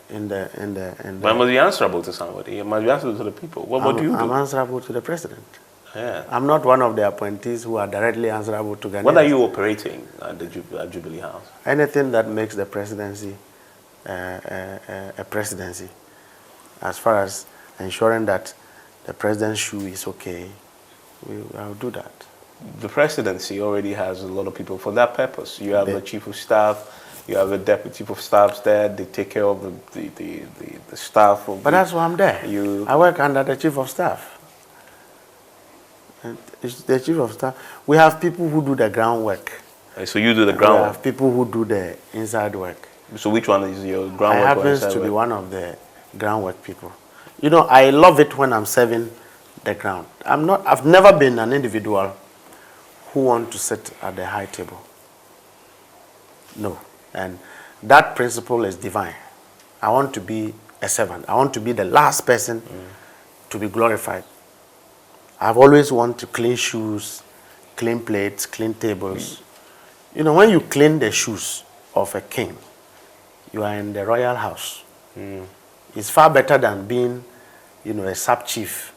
But I must be answerable to somebody. I must be answerable to the people. What do you do? I'm answerable to the president. Yeah. I'm not one of the appointees who are directly answerable to Ghanaians. What are you operating at the Jubilee House? Anything that makes the presidency a presidency, as far as ensuring that the president's shoe is okay, I'll do that. The presidency already has a lot of people for that purpose. You have the chief of staff, you have the deputy chief of staff there. They take care of the staff. But that's why I'm there. I work under the chief of staff. And it's the chief of staff. We have people who do the groundwork. So you do the groundwork? We have people who do the inside work. So which one is your groundwork? I happen to be one of the groundwork people. You know, I love it when I'm serving the ground. I've never been an individual who wants to sit at the high table. No. And that principle is divine. I want to be a servant. I want to be the last person to be glorified. I've always wanted to clean shoes, clean plates, clean tables. You know, when you clean the shoes of a king, you are in the royal house. It's far better than being, you know, a sub-chief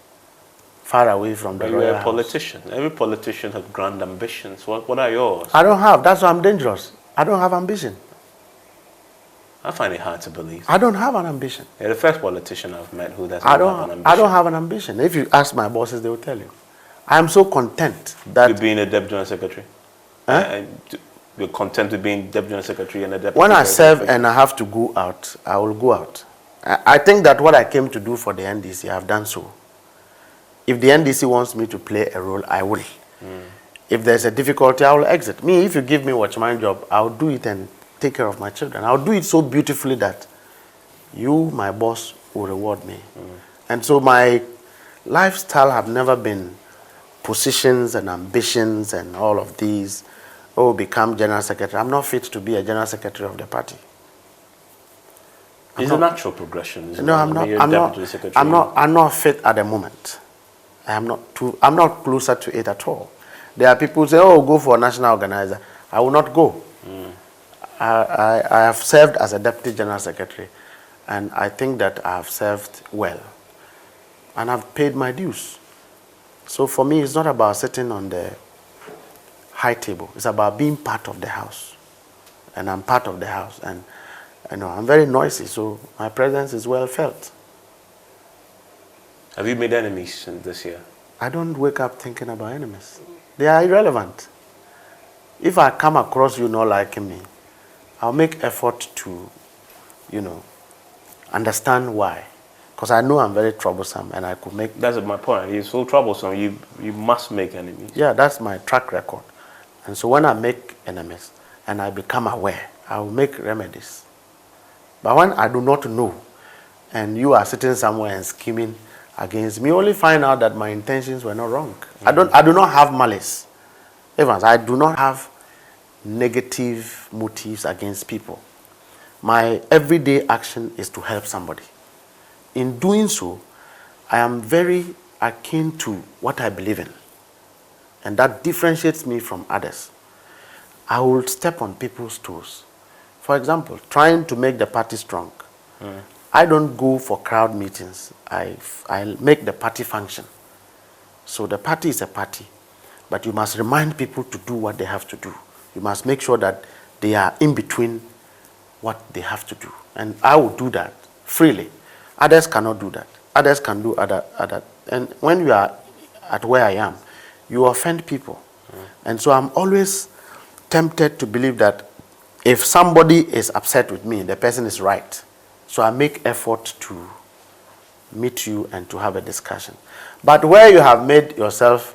far away from the royal house. You're a politician. Every politician has grand ambitions. What are yours? I don't have. That's why I'm dangerous. I don't have ambition. I find it hard to believe. I don't have an ambition. You're the first politician I've met who doesn't have an ambition. I don't have an ambition. If you ask my bosses, they will tell you. I'm so content that... You're being a deputy general secretary? You're content with being deputy general secretary and a deputy... When I serve and I have to go out, I will go out. I think that what I came to do for the NDC, I've done so. If the NDC wants me to play a role, I will. If there's a difficulty, I will exit. Me, if you give me watchman job, I'll do it and take care of my children. I'll do it so beautifully that you, my boss, will reward me. And so my lifestyle have never been positions and ambitions and all of these. Oh, become general secretary. I'm not fit to be a general secretary of the party. It's a natural progression. No, I'm not fit at the moment. I'm not closer to it at all. There are people who say, oh, go for a national organizer. I will not go. I have served as a deputy general secretary, and I think that I have served well. And I've paid my dues. So for me, it's not about sitting on the high table. It's about being part of the house. And I'm part of the house. And I know I'm very noisy, so my presence is well felt. Have you made enemies this year? I don't wake up thinking about enemies. They are irrelevant. If I come across you not liking me, I'll make effort to, you know, understand why. Because I know I'm very troublesome and I could make... That's my point. You're so troublesome, you must make enemies. Yeah, that's my track record. And so when I make enemies and I become aware, I will make remedies. But when I do not know, and you are sitting somewhere and scheming against me, only find out that my intentions were not wrong. I do not have malice. Evans, I do not have negative motives against people. My everyday action is to help somebody. In doing so, I am very akin to what I believe in. And that differentiates me from others. I will step on people's toes. For example, trying to make the party strong. I don't go for crowd meetings. I make the party function. So the party is a party, but you must remind people to do what they have to do. You must make sure that they are in between what they have to do. And I will do that freely. Others cannot do that. Others can do other. And when you are at where I am, you offend people. And so I'm always tempted to believe that if somebody is upset with me, the person is right. So I make effort to meet you and to have a discussion. But where you have made yourself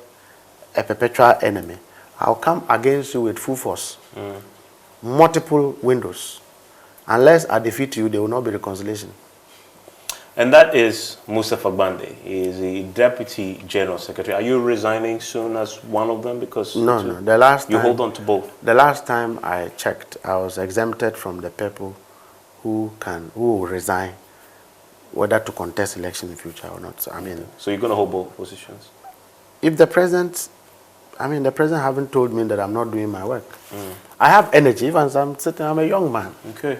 a perpetual enemy, I'll come against you with full force. Multiple windows. Unless I defeat you, there will not be reconciliation. And that is Mustapha Gbande. He is the Deputy General Secretary. Are you resigning soon as one of them? Because no. The last time, you hold on to both. The last time I checked, I was exempted from the people who will resign, whether to contest election in the future or not. So, I mean, so you're going to hold both positions? If the president, the president haven't told me that I'm not doing my work. I have energy. Even as I'm sitting, I'm a young man. Okay.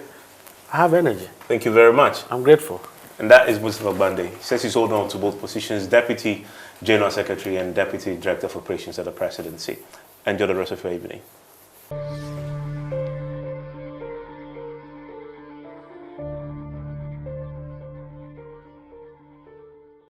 I have energy. Thank you very much. I'm grateful. And that is Mustapha Gbande. He says he's holding on to both positions, Deputy General Secretary and Deputy Director of Operations at the Presidency. Enjoy the rest of your evening.